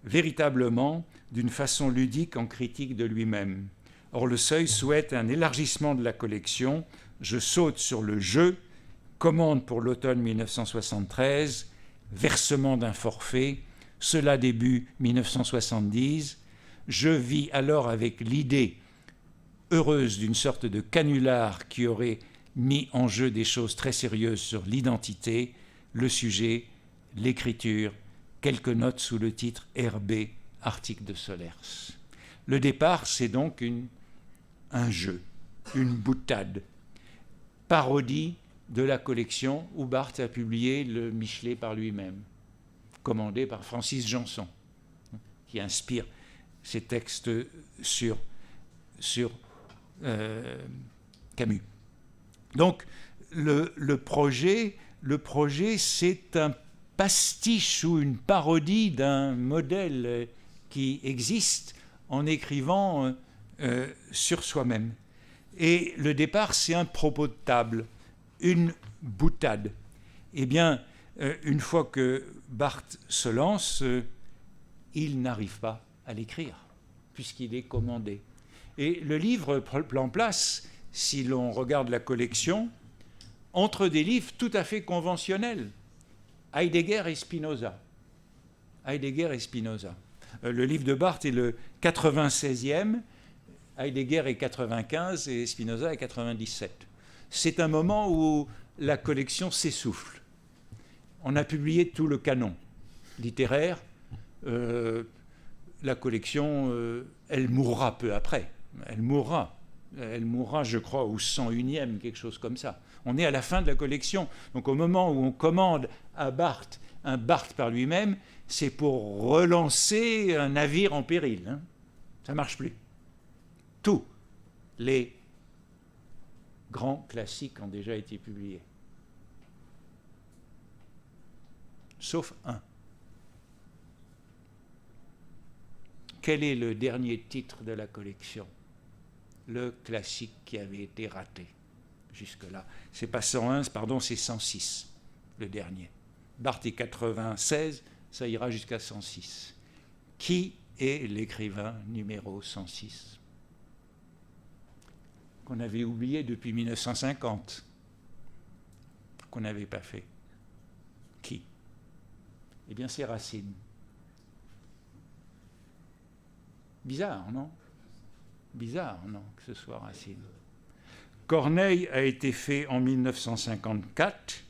véritablement d'une façon ludique en critique de lui-même. Or, le Seuil souhaite un élargissement de la collection. Je saute sur le jeu, commande pour l'automne 1973, versement d'un forfait, cela début 1970. Je vis alors avec l'idée heureuse d'une sorte de canular qui aurait mis en jeu des choses très sérieuses sur l'identité, le sujet, l'écriture, quelques notes sous le titre RB, article de Solers. Le départ, c'est donc un jeu, une boutade, parodie de la collection où Barthes a publié le Michelet par lui-même, commandé par Francis Janson, qui inspire ses textes sur Camus. Donc, le projet, c'est un pastiche ou une parodie d'un modèle qui existe en écrivant sur soi-même. Et le départ, c'est un propos de table, une boutade. Eh bien, une fois que Barthes se lance, il n'arrive pas à l'écrire, puisqu'il est commandé. Et le livre prend place, si l'on regarde la collection, entre des livres tout à fait conventionnels. Heidegger et Spinoza. Le livre de Barthes est le 96e, Heidegger est 95 et Spinoza est 97. C'est un moment où la collection s'essouffle. On a publié tout le canon littéraire. La collection, elle mourra peu après. Elle mourra, je crois, au 101e, quelque chose comme ça. On est à la fin de la collection. Donc au moment où on commande à Barthes un Barthes par lui-même, c'est pour relancer un navire en péril. Ça ne marche plus. Tous les grands classiques ont déjà été publiés. Sauf un. Quel est le dernier titre de la collection ? Le classique qui avait été raté jusque-là. C'est pas 101, pardon, c'est 106, le dernier. Barthes est 96, ça ira jusqu'à 106. Qui est l'écrivain numéro 106 ? Qu'on avait oublié depuis 1950, qu'on n'avait pas fait. Qui ? Eh bien, c'est Racine. Bizarre, non ? Bizarre, non, que ce soit Racine. Corneille a été fait en 1954,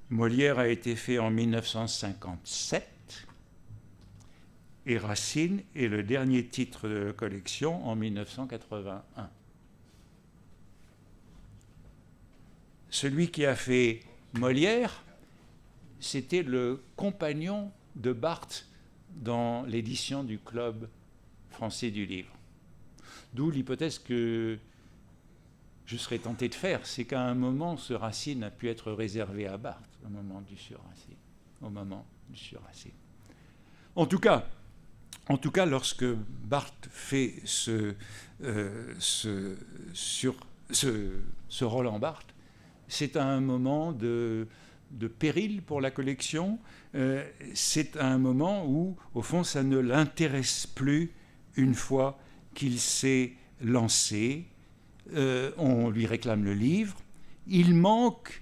Molière a été fait en 1957, et Racine est le dernier titre de la collection en 1981. Celui qui a fait Molière, c'était le compagnon de Barthes dans l'édition du Club français du livre. D'où l'hypothèse que je serais tenté de faire, c'est qu'à un moment, ce Racine a pu être réservé à Barthes, au moment du sur-Racine. En tout cas, lorsque Barthes fait ce Roland Barthes, c'est un moment de péril pour la collection. C'est un moment où, au fond, ça ne l'intéresse plus une fois qu'il s'est lancé. On lui réclame le livre. Il manque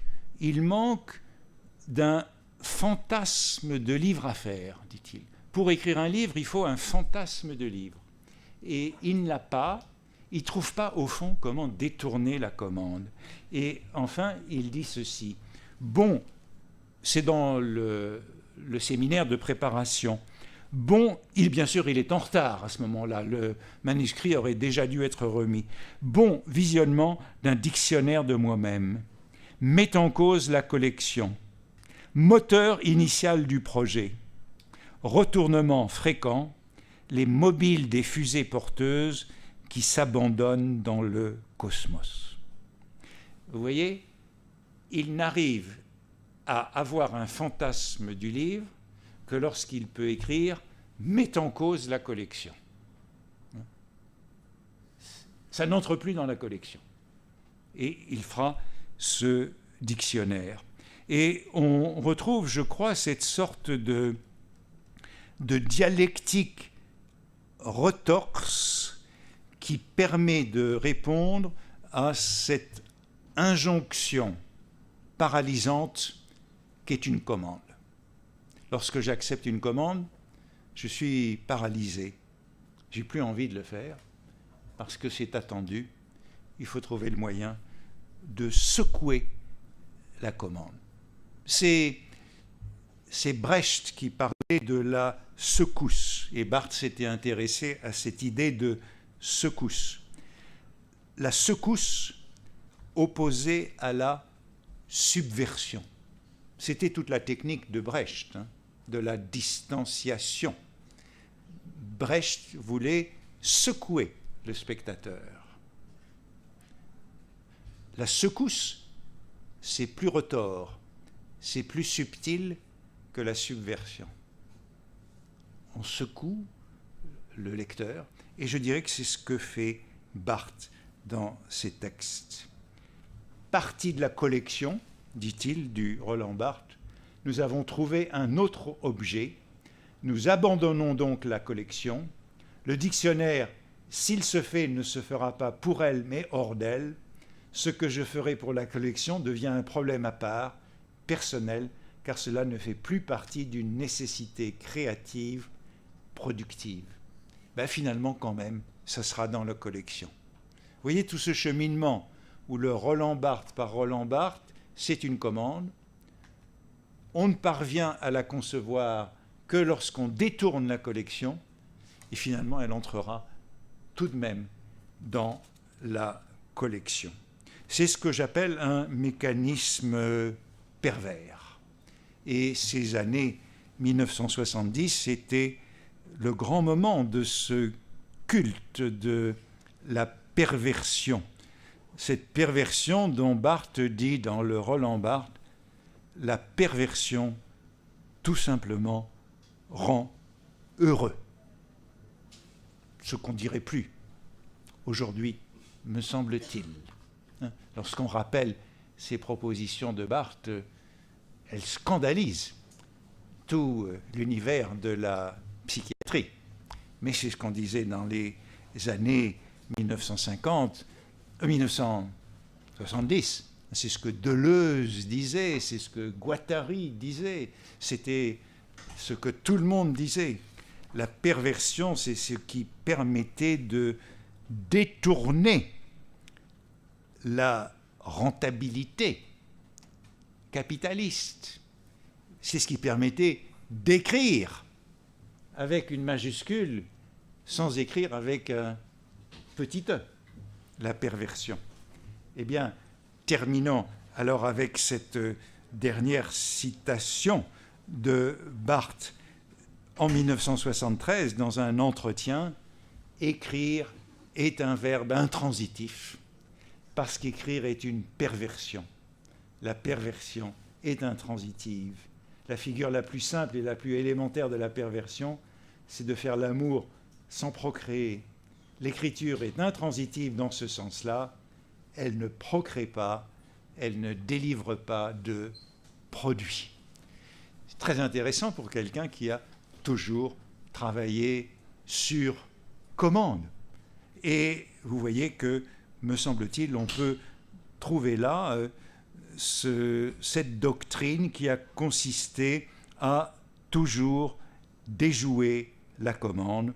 d'un fantasme de livre à faire, dit-il. Pour écrire un livre, il faut un fantasme de livre. Et il ne l'a pas. Il ne trouve pas, au fond, comment détourner la commande. Et enfin, il dit ceci. Bon, c'est dans le séminaire de préparation. Bon, bien sûr, il est en retard à ce moment-là. Le manuscrit aurait déjà dû être remis. Bon visionnement d'un dictionnaire de moi-même. Met en cause la collection. Moteur initial du projet. Retournement fréquent. Les mobiles des fusées porteuses qui s'abandonnent dans le cosmos. Vous voyez, il n'arrive à avoir un fantasme du livre que lorsqu'il peut écrire « met en cause la collection ». Ça n'entre plus dans la collection. Et il fera ce dictionnaire. Et on retrouve, je crois, cette sorte de dialectique retorse qui permet de répondre à cette injonction paralysante qu'est une commande. Lorsque j'accepte une commande, je suis paralysé. Je n'ai plus envie de le faire parce que c'est attendu. Il faut trouver le moyen de secouer la commande. C'est Brecht qui parlait de la secousse, et Barthes s'était intéressé à cette idée de secousse. La secousse opposée à la subversion. C'était toute la technique de Brecht, de la distanciation. Brecht voulait secouer le spectateur. La secousse, c'est plus retors, c'est plus subtil que la subversion. On secoue le lecteur, et je dirais que c'est ce que fait Barthes dans ses textes. Partie de la collection, dit-il, du Roland Barthes, nous avons trouvé un autre objet. Nous abandonnons donc la collection. Le dictionnaire, s'il se fait, ne se fera pas pour elle, mais hors d'elle. Ce que je ferai pour la collection devient un problème à part, personnel, car cela ne fait plus partie d'une nécessité créative, productive. Finalement, quand même, ça sera dans la collection. Vous voyez tout ce cheminement où le Roland Barthes par Roland Barthes, c'est une commande. On ne parvient à la concevoir que lorsqu'on détourne la collection, et finalement, elle entrera tout de même dans la collection. C'est ce que j'appelle un mécanisme pervers. Et ces années 1970, c'était le grand moment de ce culte de la perversion. Cette perversion dont Barthes dit dans le Roland Barthes, la perversion, tout simplement, rend heureux. Ce qu'on ne dirait plus aujourd'hui, me semble-t-il. Lorsqu'on rappelle ces propositions de Barthes, elles scandalisent tout l'univers de la psychiatrie. Mais c'est ce qu'on disait dans les années 1970. C'est ce que Deleuze disait, c'est ce que Guattari disait, c'était ce que tout le monde disait. La perversion, c'est ce qui permettait de détourner la rentabilité capitaliste. C'est ce qui permettait d'écrire avec une majuscule sans écrire avec un petit e, la perversion. Eh bien, terminons alors avec cette dernière citation de Barthes en 1973 dans un entretien. Écrire est un verbe intransitif parce qu'écrire est une perversion. La perversion est intransitive. La figure la plus simple et la plus élémentaire de la perversion, c'est de faire l'amour sans procréer. L'écriture est intransitive dans ce sens-là. Elle ne procrée pas, elle ne délivre pas de produit. C'est très intéressant pour quelqu'un qui a toujours travaillé sur commande. Et vous voyez que, me semble-t-il, on peut trouver là cette doctrine qui a consisté à toujours déjouer la commande,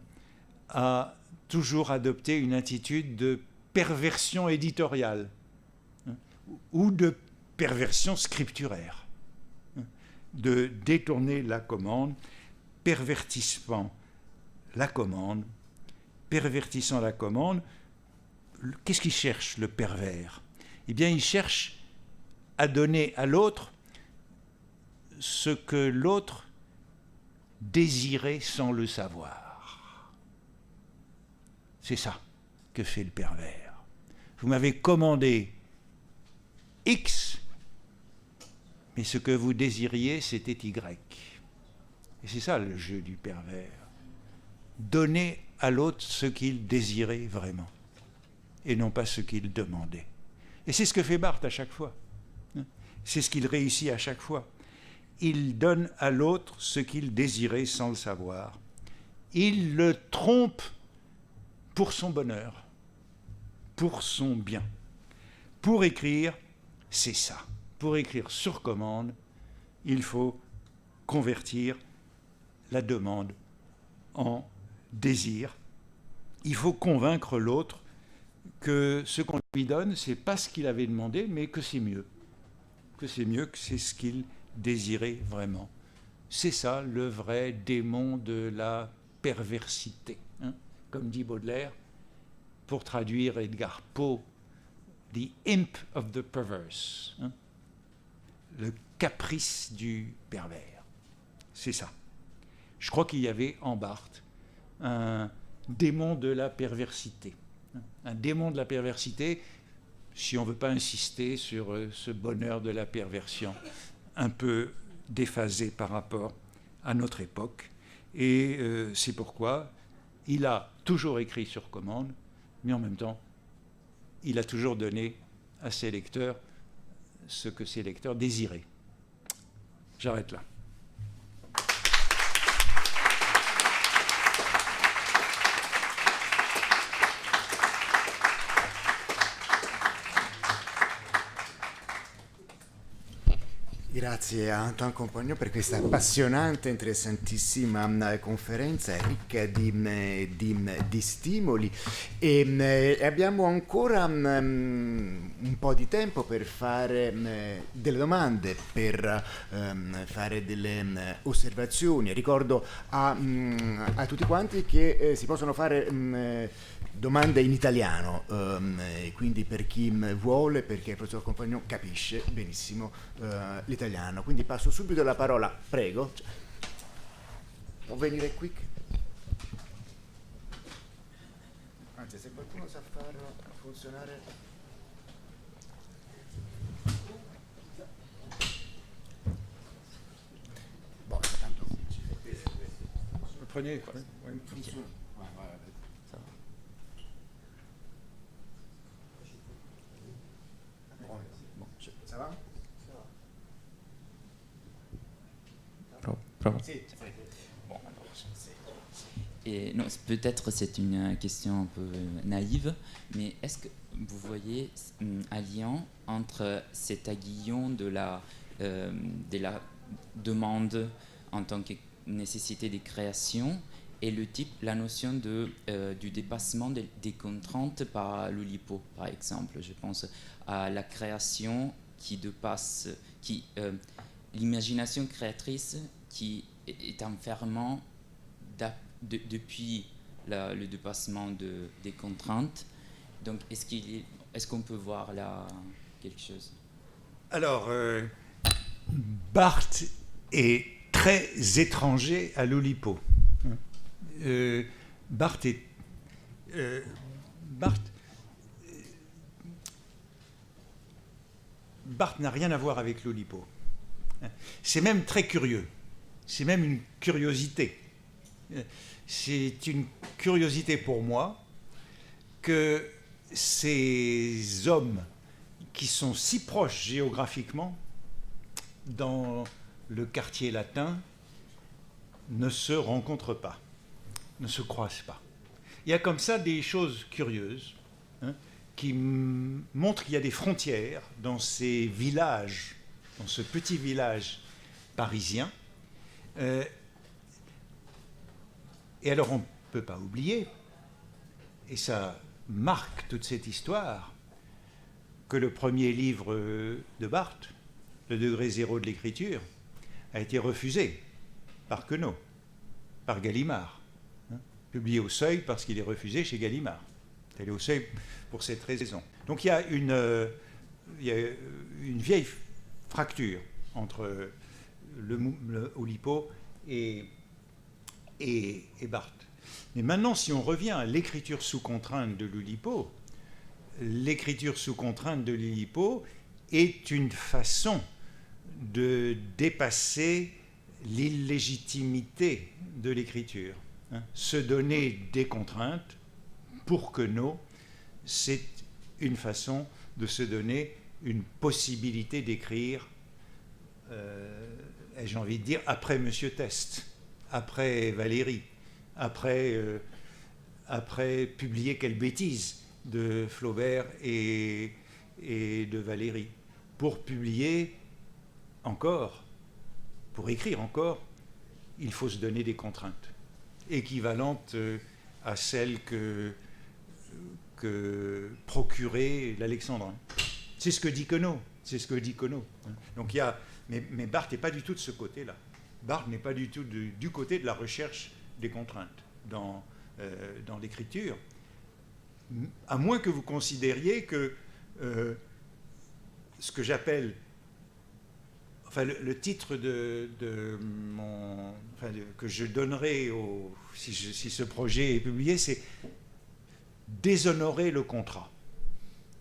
à toujours adopter une attitude de perversion éditoriale ou de perversion scripturaire, de détourner la commande pervertissant la commande, qu'est-ce qu'il cherche, le pervers? Eh bien, il cherche à donner à l'autre ce que l'autre désirait sans le savoir. C'est ça que fait le pervers. Vous m'avez commandé X, mais ce que vous désiriez, c'était Y. Et c'est ça le jeu du pervers. Donner à l'autre ce qu'il désirait vraiment, et non pas ce qu'il demandait. Et c'est ce que fait Barthes à chaque fois. C'est ce qu'il réussit à chaque fois. Il donne à l'autre ce qu'il désirait sans le savoir. Il le trompe pour son bonheur, pour son bien. Pour écrire, c'est ça. Pour écrire sur commande, il faut convertir la demande en désir. Il faut convaincre l'autre que ce qu'on lui donne, ce n'est pas ce qu'il avait demandé, mais que c'est mieux. Que c'est mieux, que c'est ce qu'il désirait vraiment. C'est ça le vrai démon de la perversité. Comme dit Baudelaire, pour traduire Edgar Poe, the imp of the perverse. Le caprice du pervers. C'est ça. Je crois qu'il y avait en Barthes un démon de la perversité. Un démon de la perversité, si on ne veut pas insister sur ce bonheur de la perversion, un peu déphasé par rapport à notre époque. Et c'est pourquoi il a toujours écrit sur commande, mais en même temps, il a toujours donné à ses lecteurs ce que ses lecteurs désiraient. J'arrête là. Grazie a Antoine Compagnon per questa appassionante, interessantissima conferenza, ricca di stimoli e abbiamo ancora un po' di tempo per fare delle domande, per fare delle osservazioni. Ricordo a tutti quanti che si possono fare domande in italiano, quindi per chi vuole, perché il professor Compagnon capisce benissimo l'italiano. Quindi passo subito la parola, prego. Può venire qui? Anzi, se qualcuno sa farlo funzionare. Boh, tanto. Prenez. Ça va? Et non, peut-être c'est une question un peu naïve, mais est-ce que vous voyez un lien entre cet aiguillon de la demande en tant que nécessité de création et la notion du dépassement des contraintes par l'Oulipo, par exemple? Je pense à la création qui dépasse, l'imagination créatrice qui est enfermant depuis le dépassement des contraintes. Donc, est-ce qu'on peut voir là quelque chose? Alors, Barthes est très étranger à l'Oulipo. Barthes n'a rien à voir avec l'Oulipo. C'est même très curieux. C'est même une curiosité. C'est une curiosité pour moi que ces hommes qui sont si proches géographiquement dans le quartier latin ne se rencontrent pas, ne se croisent pas. Il y a comme ça des choses curieuses qui montrent qu'il y a des frontières dans ces villages, dans ce petit village parisien. Et alors on ne peut pas oublier, et ça marque toute cette histoire, que le premier livre de Barthes, Le degré zéro de l'écriture, a été refusé par Queneau. par Gallimard. Publié au Seuil parce qu'il est refusé chez Gallimard. Il est au Seuil pour cette raison. Donc il y a une vieille fracture entre le Oulipo et Barthes. Mais maintenant, si on revient à l'écriture sous contrainte de l'Oulipo, l'écriture sous contrainte de l'Oulipo est une façon de dépasser l'illégitimité de l'écriture. Se donner des contraintes pour Queneau, c'est une façon de se donner une possibilité d'écrire, j'ai envie de dire, après Monsieur Teste, après Valérie, après publier Quelle bêtise de Flaubert et de Valérie, pour publier encore, pour écrire encore, il faut se donner des contraintes équivalentes à celles que procurait l'Alexandrin. C'est ce que dit Queneau. Donc mais Barthes n'est pas du tout de ce côté-là. Barthes n'est pas du tout du côté de la recherche des contraintes dans l'écriture, à moins que vous considériez que ce que j'appelle, enfin le titre que je donnerai si ce projet est publié, c'est déshonorer le contrat.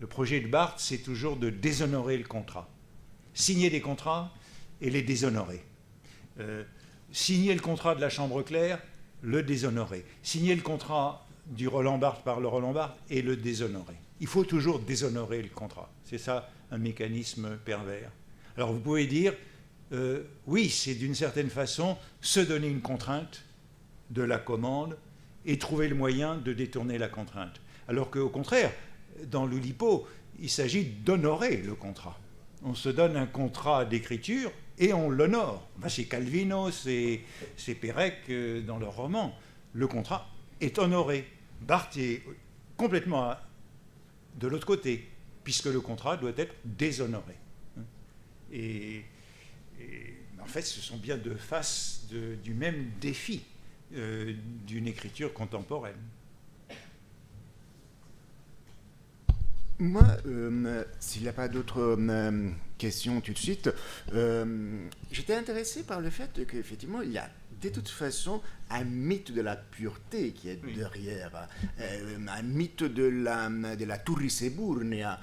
Le projet de Barthes, c'est toujours de déshonorer le contrat. Signer des contrats et les déshonorer. Signer le contrat de la Chambre claire, le déshonorer. Signer le contrat du Roland Barthes par le Roland Barthes et le déshonorer. Il faut toujours déshonorer le contrat. C'est ça, un mécanisme pervers. Alors vous pouvez dire, oui, c'est d'une certaine façon se donner une contrainte de la commande et trouver le moyen de détourner la contrainte. Alors qu'au contraire, dans l'Oulipo, il s'agit d'honorer le contrat. On se donne un contrat d'écriture et on l'honore. Enfin, c'est Calvino, c'est Pérec dans leur roman. Le contrat est honoré. Barthes est complètement de l'autre côté, puisque le contrat doit être déshonoré. Et en fait, ce sont bien deux faces du même défi d'une écriture contemporaine. Moi, s'il n'y a pas d'autres questions tout de suite, j'étais intéressé par le fait qu'effectivement, il y a de toute façon un mythe de la pureté qui est derrière, un mythe de la Turriseburnea,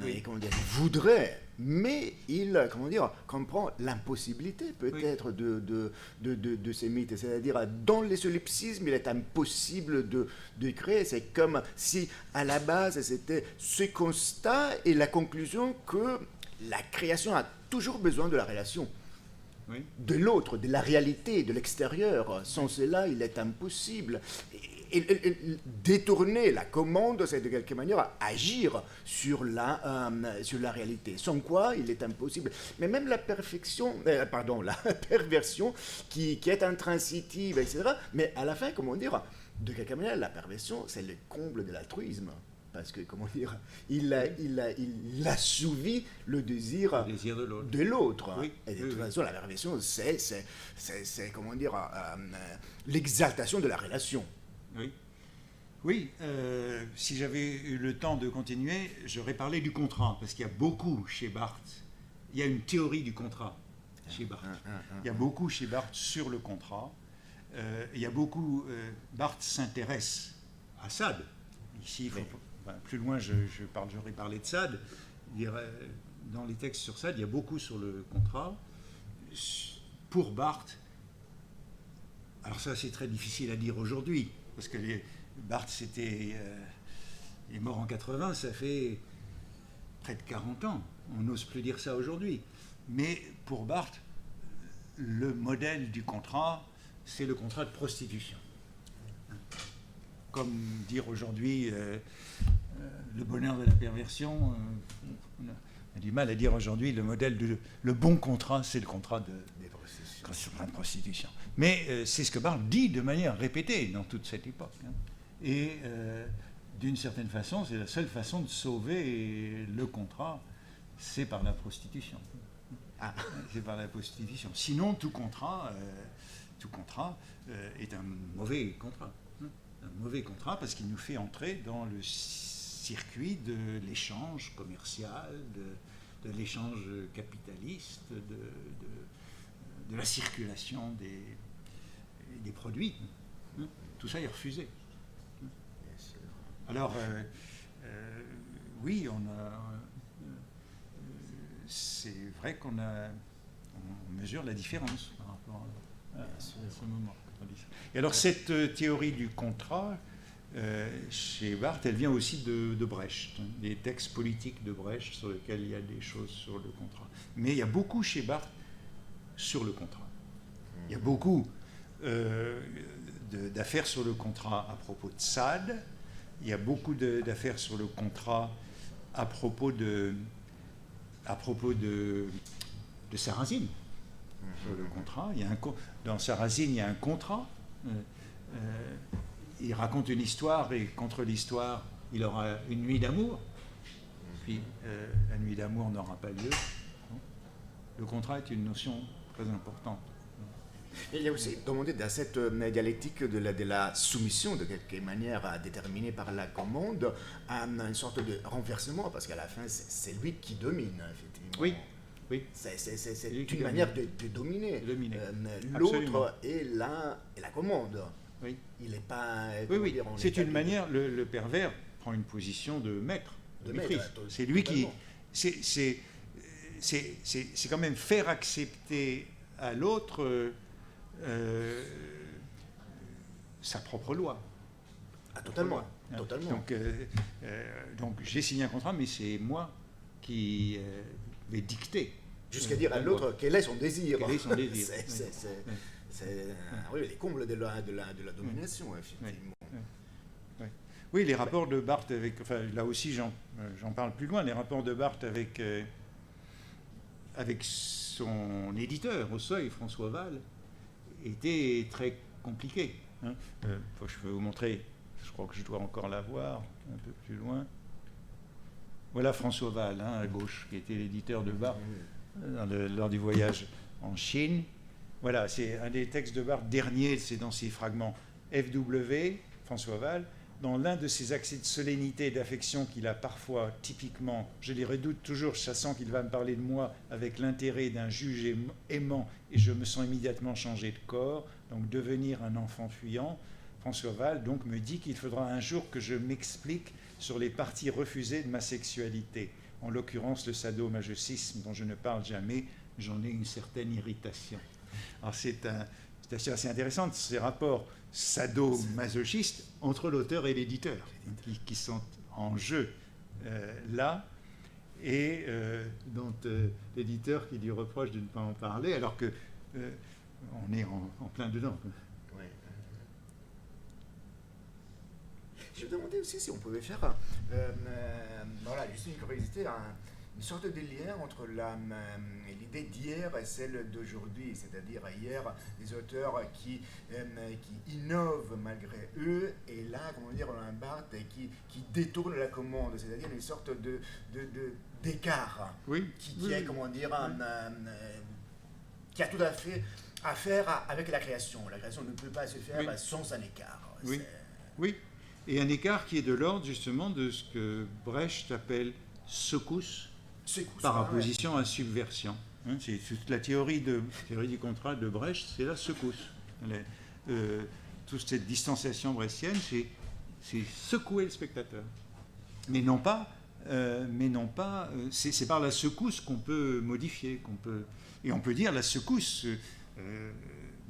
et comment dire, voudrait, mais il comprend l'impossibilité peut-être de ces mythes. C'est-à-dire, dans les solipsismes, il est impossible de créer. C'est comme si, à la base, c'était ce constat et la conclusion que la création a toujours besoin de la relation. Oui. De l'autre, de la réalité, de l'extérieur. Sans cela, il est impossible. Et détourner la commande, c'est de quelque manière agir sur la réalité. Sans quoi, il est impossible. Mais même la la perversion qui est intransitive, etc. Mais à la fin, de quelque manière, la perversion, c'est le comble de l'altruisme. Parce que, il assouvit le désir de l'autre. Oui, et de toute façon, la perversion, c'est l'exaltation de la relation. Oui, si j'avais eu le temps de continuer, j'aurais parlé du contrat, parce qu'il y a beaucoup chez Barthes, il y a une théorie du contrat chez Barthes. Il y a beaucoup chez Barthes sur le contrat. Il y a beaucoup... Barthes s'intéresse à Sade. Ici, plus loin, j'aurais parlé de Sade. Dans les textes sur Sade, il y a beaucoup sur le contrat. Pour Barthes, alors ça c'est très difficile à dire aujourd'hui, parce que Barthes est mort en 80, ça fait près de 40 ans. On n'ose plus dire ça aujourd'hui. Mais pour Barthes, le modèle du contrat, c'est le contrat de prostitution. Comme dire aujourd'hui le bonheur de la perversion, on a du mal à dire aujourd'hui le bon contrat, c'est le contrat de prostitution. Mais c'est ce que Barthes dit de manière répétée dans toute cette époque. Et d'une certaine façon, c'est la seule façon de sauver le contrat, c'est par la prostitution. C'est par la prostitution. Sinon, tout contrat tout contrat est un mauvais contrat. Un mauvais contrat parce qu'il nous fait entrer dans le circuit de l'échange commercial, de l'échange capitaliste, de la circulation des produits. Tout ça est refusé. Alors, oui, c'est vrai qu'on mesure la différence par rapport à ce moment. Et alors, cette théorie du contrat, chez Barthes, elle vient aussi de Brecht, des textes politiques de Brecht sur lesquels il y a des choses sur le contrat. Mais il y a beaucoup chez Barthes sur le contrat. Il y a beaucoup d'affaires sur le contrat à propos de Sade. Il y a beaucoup d'affaires sur le contrat à propos de Sarrazine. Sur le contrat, dans Sarrazine, il y a un contrat. Il raconte une histoire et contre l'histoire, il aura une nuit d'amour. Puis la nuit d'amour n'aura pas lieu. Le contrat est une notion très importante. Et il y a aussi demandé dans cette dialectique de la soumission, de quelque manière déterminée par la commande, à une sorte de renversement, parce qu'à la fin, c'est lui qui domine, effectivement. Oui. Oui. C'est une manière de dominer. Absolument. L'autre est la commande. Oui. Il n'est pas... Oui. C'est une manière, le pervers prend une position de maître, de maîtrise. C'est lui qui... C'est quand même faire accepter à l'autre sa propre loi. Ah, totalement. Totalement. Donc j'ai signé un contrat, mais c'est moi qui vais dicter. Jusqu'à dire à l'autre quel est son désir. Quel est son désir. C'est les combles de la domination, effectivement. Oui, les rapports de Barthes avec... Enfin, là aussi, j'en parle plus loin. Les rapports de Barthes avec son éditeur au Seuil, François Val, étaient très compliqués. Je peux vous montrer, je crois que je dois encore la voir un peu plus loin. Voilà François Val, à gauche, qui était l'éditeur de Barthes lors du voyage en Chine. Voilà, c'est un des textes de Barthes dernier, c'est dans ses fragments. F.W., François Val, dans l'un de ces accès de solennité et d'affection qu'il a parfois, typiquement, je les redoute toujours, chassant qu'il va me parler de moi avec l'intérêt d'un juge aimant, et je me sens immédiatement changé de corps, donc devenir un enfant fuyant. François Val donc me dit qu'il faudra un jour que je m'explique sur les parties refusées de ma sexualité, en l'occurrence le sadomasochisme dont je ne parle jamais, j'en ai une certaine irritation. Alors c'est assez intéressant ces rapports sadomasochistes entre l'auteur et l'éditeur qui sont en jeu là, et dont l'éditeur qui lui reproche de ne pas en parler alors que on est en plein dedans. Je me demandais aussi si on pouvait faire, juste une curiosité, une sorte de lien entre l'idée d'hier et celle d'aujourd'hui, c'est-à-dire hier des auteurs qui innovent malgré eux, et là, comment dire, on a un Barthes qui détourne la commande, c'est-à-dire une sorte d'écart, qui est, comment dire, qui a tout à fait à faire avec la création. La création ne peut pas se faire sans un écart. Oui. Et un écart qui est de l'ordre justement de ce que Brecht appelle secousse par opposition à subversion. C'est toute la théorie du contrat de Brecht, c'est la secousse. Toute cette distanciation brechtienne, c'est secouer le spectateur. Mais non pas, c'est par la secousse qu'on peut modifier, et on peut dire la secousse.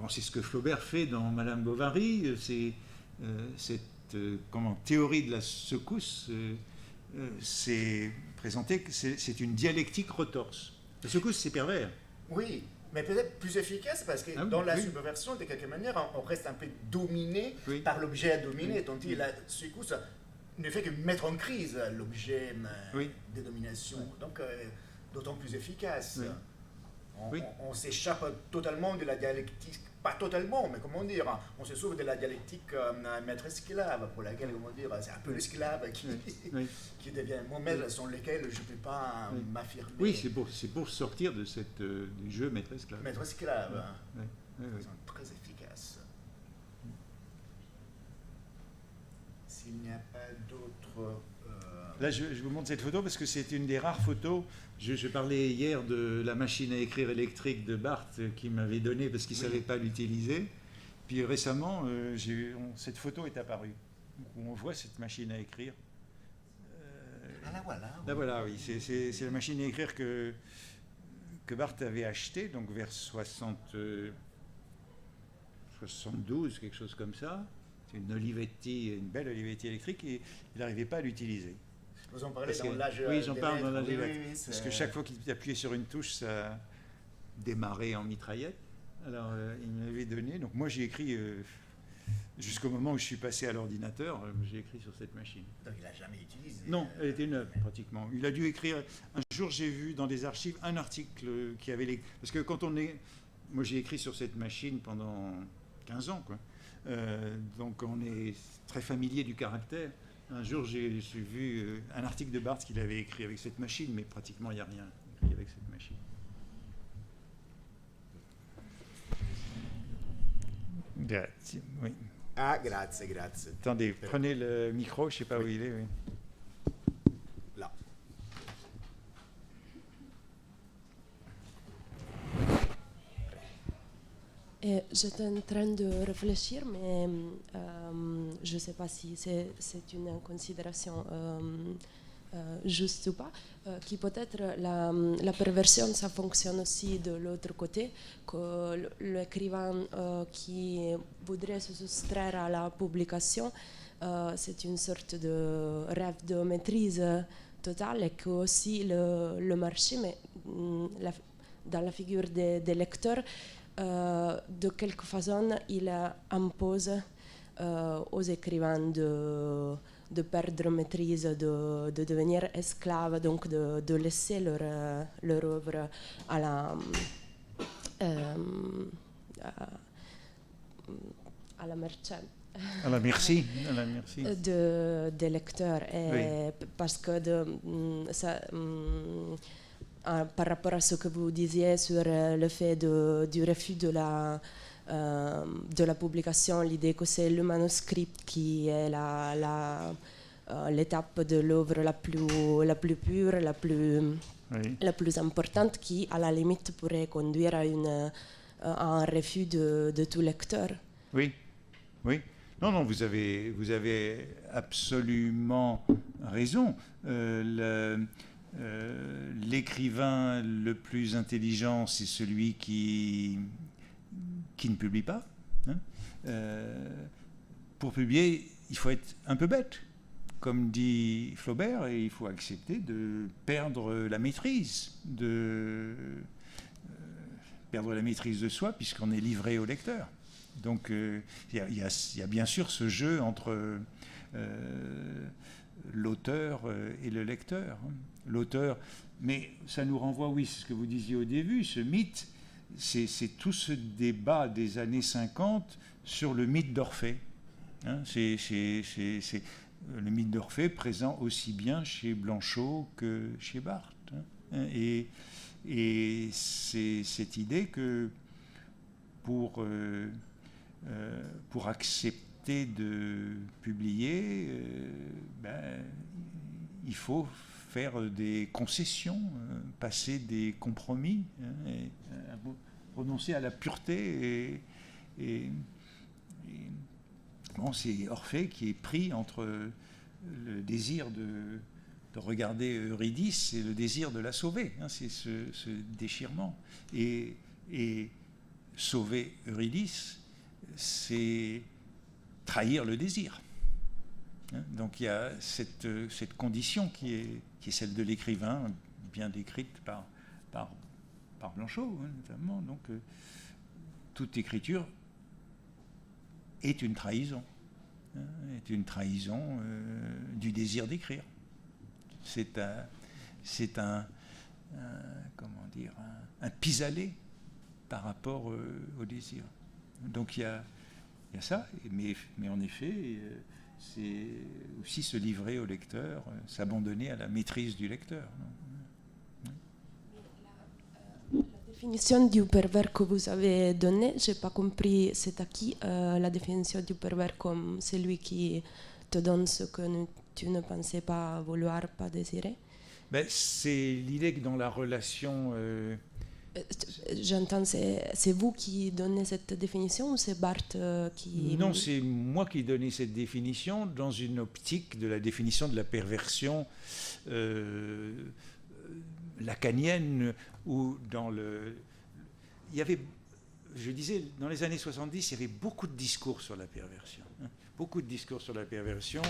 C'est ce que Flaubert fait dans Madame Bovary, c'est cette théorie de la secousse, c'est présenté que c'est une dialectique retorse. La secousse, c'est pervers. Oui, mais peut-être plus efficace parce que dans la subversion, de quelque manière, on reste un peu dominé par l'objet à dominer, tandis que la secousse ne fait que mettre en crise l'objet de domination. Donc, d'autant plus efficace. On s'échappe totalement de la dialectique, pas totalement, mais comment dire, on se sauve de la dialectique maître-esclave, pour laquelle, comment dire, c'est un peu l'esclave qui devient mon maître, sans lequel je ne peux pas m'affirmer. Oui, c'est pour sortir de du jeu maître-esclave. Maître-esclave. Ils sont très efficaces. S'il n'y a pas d'autres... Là, je vous montre cette photo parce que c'est une des rares photos. Je parlais hier de la machine à écrire électrique de Barthes qu'il m'avait donnée parce qu'il ne savait pas l'utiliser. Puis récemment, cette photo est apparue, où on voit cette machine à écrire. la voilà. Là, voilà, oui. C'est la machine à écrire que Barthes avait achetée, donc vers 72, quelque chose comme ça. C'est une belle Olivetti électrique, et il n'arrivait pas à l'utiliser. Vous en parlez dans l'âge. Oui, j'en parle dans l'âge. Parce que c'est- chaque fois qu'il appuyait sur une touche, ça démarrait en mitraillette. Alors, il m'avait donné. Donc, moi, j'ai écrit jusqu'au moment où je suis passé à l'ordinateur. J'ai écrit sur cette machine. Donc il n'a jamais utilisé. Non, elle était neuve pratiquement. Il a dû écrire. Un jour, j'ai vu dans des archives un article qui avait les. Parce que quand on est. Moi, j'ai écrit sur cette machine pendant 15 ans, quoi. Donc, on est très familier du caractère. Un jour, j'ai vu un article de Barthes qu'il avait écrit avec cette machine, mais pratiquement, il n'y a rien écrit avec cette machine. Grazie. Oui. Ah, grazie. Attendez, prenez le micro, je ne sais pas où il est. Oui. Là. Et j'étais en train de réfléchir, mais je ne sais pas si c'est une considération juste ou pas, qui peut-être la perversion, ça fonctionne aussi de l'autre côté, que l'écrivain qui voudrait se soustraire à la publication, c'est une sorte de rêve de maîtrise totale, et que aussi le marché, mais dans la figure des lecteurs, de quelque façon, il impose aux écrivains de perdre maîtrise, de devenir esclaves, donc de laisser leur œuvre à la merci. À la merci. Des lecteurs. Et Oui. Parce que par rapport à ce que vous disiez sur le fait du refus de la publication, l'idée que c'est le manuscrit qui est l'étape de l'œuvre la plus pure, la plus importante, qui à la limite pourrait conduire à un refus de tout lecteur. Oui. Non, vous avez absolument raison. L'écrivain le plus intelligent, c'est celui qui ne publie pas. Hein. Pour publier, il faut être un peu bête. Comme dit Flaubert, et il faut accepter de perdre la maîtrise de soi, puisqu'on est livré au lecteur. Donc il y a bien sûr ce jeu entre l'auteur et le lecteur. L'auteur, mais ça nous renvoie, oui, c'est ce que vous disiez au début, ce mythe, c'est tout ce débat des années 50 sur le mythe d'Orphée. Hein, c'est le mythe d'Orphée présent aussi bien chez Blanchot que chez Barthes. Hein, et c'est cette idée que pour accepter de publier, il faut faire des concessions, passer des compromis, et renoncer à la pureté. Bon, c'est Orphée qui est pris entre le désir de regarder Eurydice et le désir de la sauver. Hein, c'est ce déchirement. Et sauver Eurydice, c'est trahir le désir. Donc il y a cette condition qui est celle de l'écrivain, bien décrite par Blanchot, hein, notamment. Donc toute écriture est une trahison, du désir d'écrire. C'est un pis-aller par rapport au désir. Donc il y a ça, mais en effet, c'est aussi se livrer au lecteur, s'abandonner à la maîtrise du lecteur. La définition du pervers que vous avez donnée, je n'ai pas compris, c'est à qui la définition du pervers comme celui qui te donne ce que tu ne pensais pas vouloir, pas désirer? Ben, c'est l'idée que dans la relation... J'entends, c'est vous qui donnez cette définition ou c'est Barthes qui... Non, c'est moi qui ai donné cette définition dans une optique de la définition de la perversion lacanienne, où dans le... Il y avait, je disais, dans les années 70, il y avait beaucoup de discours sur la perversion. Beaucoup de discours sur la perversion,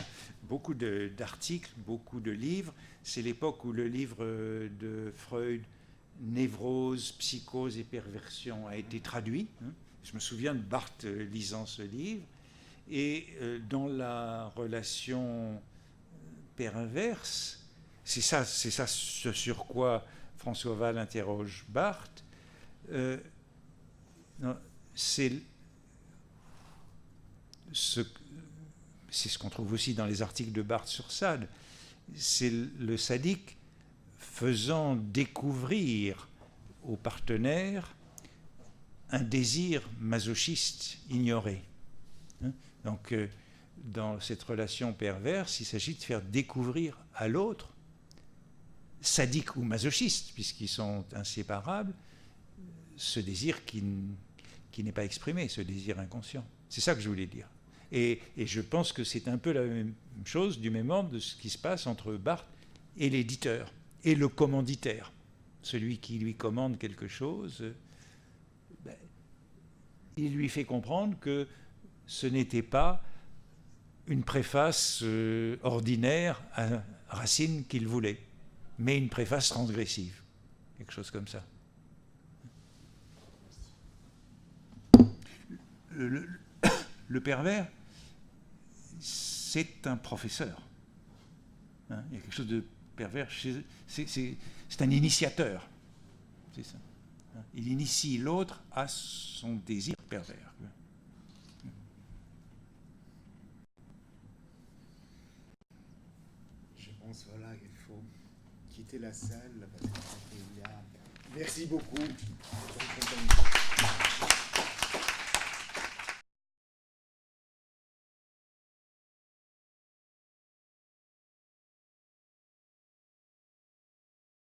beaucoup d'articles, beaucoup de livres. C'est l'époque où le livre de Freud, Névrose, psychose et perversion, a été traduit. Je me souviens de Barthes lisant ce livre. Et dans la relation perverse, c'est ça ce sur quoi François Wahl interroge Barthes. C'est ce qu'on trouve aussi dans les articles de Barthes sur Sade. C'est le sadique faisant découvrir au partenaire un désir masochiste ignoré. Donc, dans cette relation perverse, il s'agit de faire découvrir à l'autre, sadique ou masochiste, puisqu'ils sont inséparables, ce désir qui n'est pas exprimé, ce désir inconscient. C'est ça que je voulais dire. Et je pense que c'est un peu la même chose, du même ordre de ce qui se passe entre Barthes et l'éditeur, et le commanditaire. Celui qui lui commande quelque chose, il lui fait comprendre que ce n'était pas une préface ordinaire à Racine qu'il voulait, mais une préface transgressive, quelque chose comme ça. Le pervers, c'est un professeur. Il y a quelque chose de pervers chez... C'est un initiateur. C'est ça. Il initie l'autre à son désir pervers. Je pense voilà qu'il faut quitter la salle parce qu'il y a... Merci beaucoup.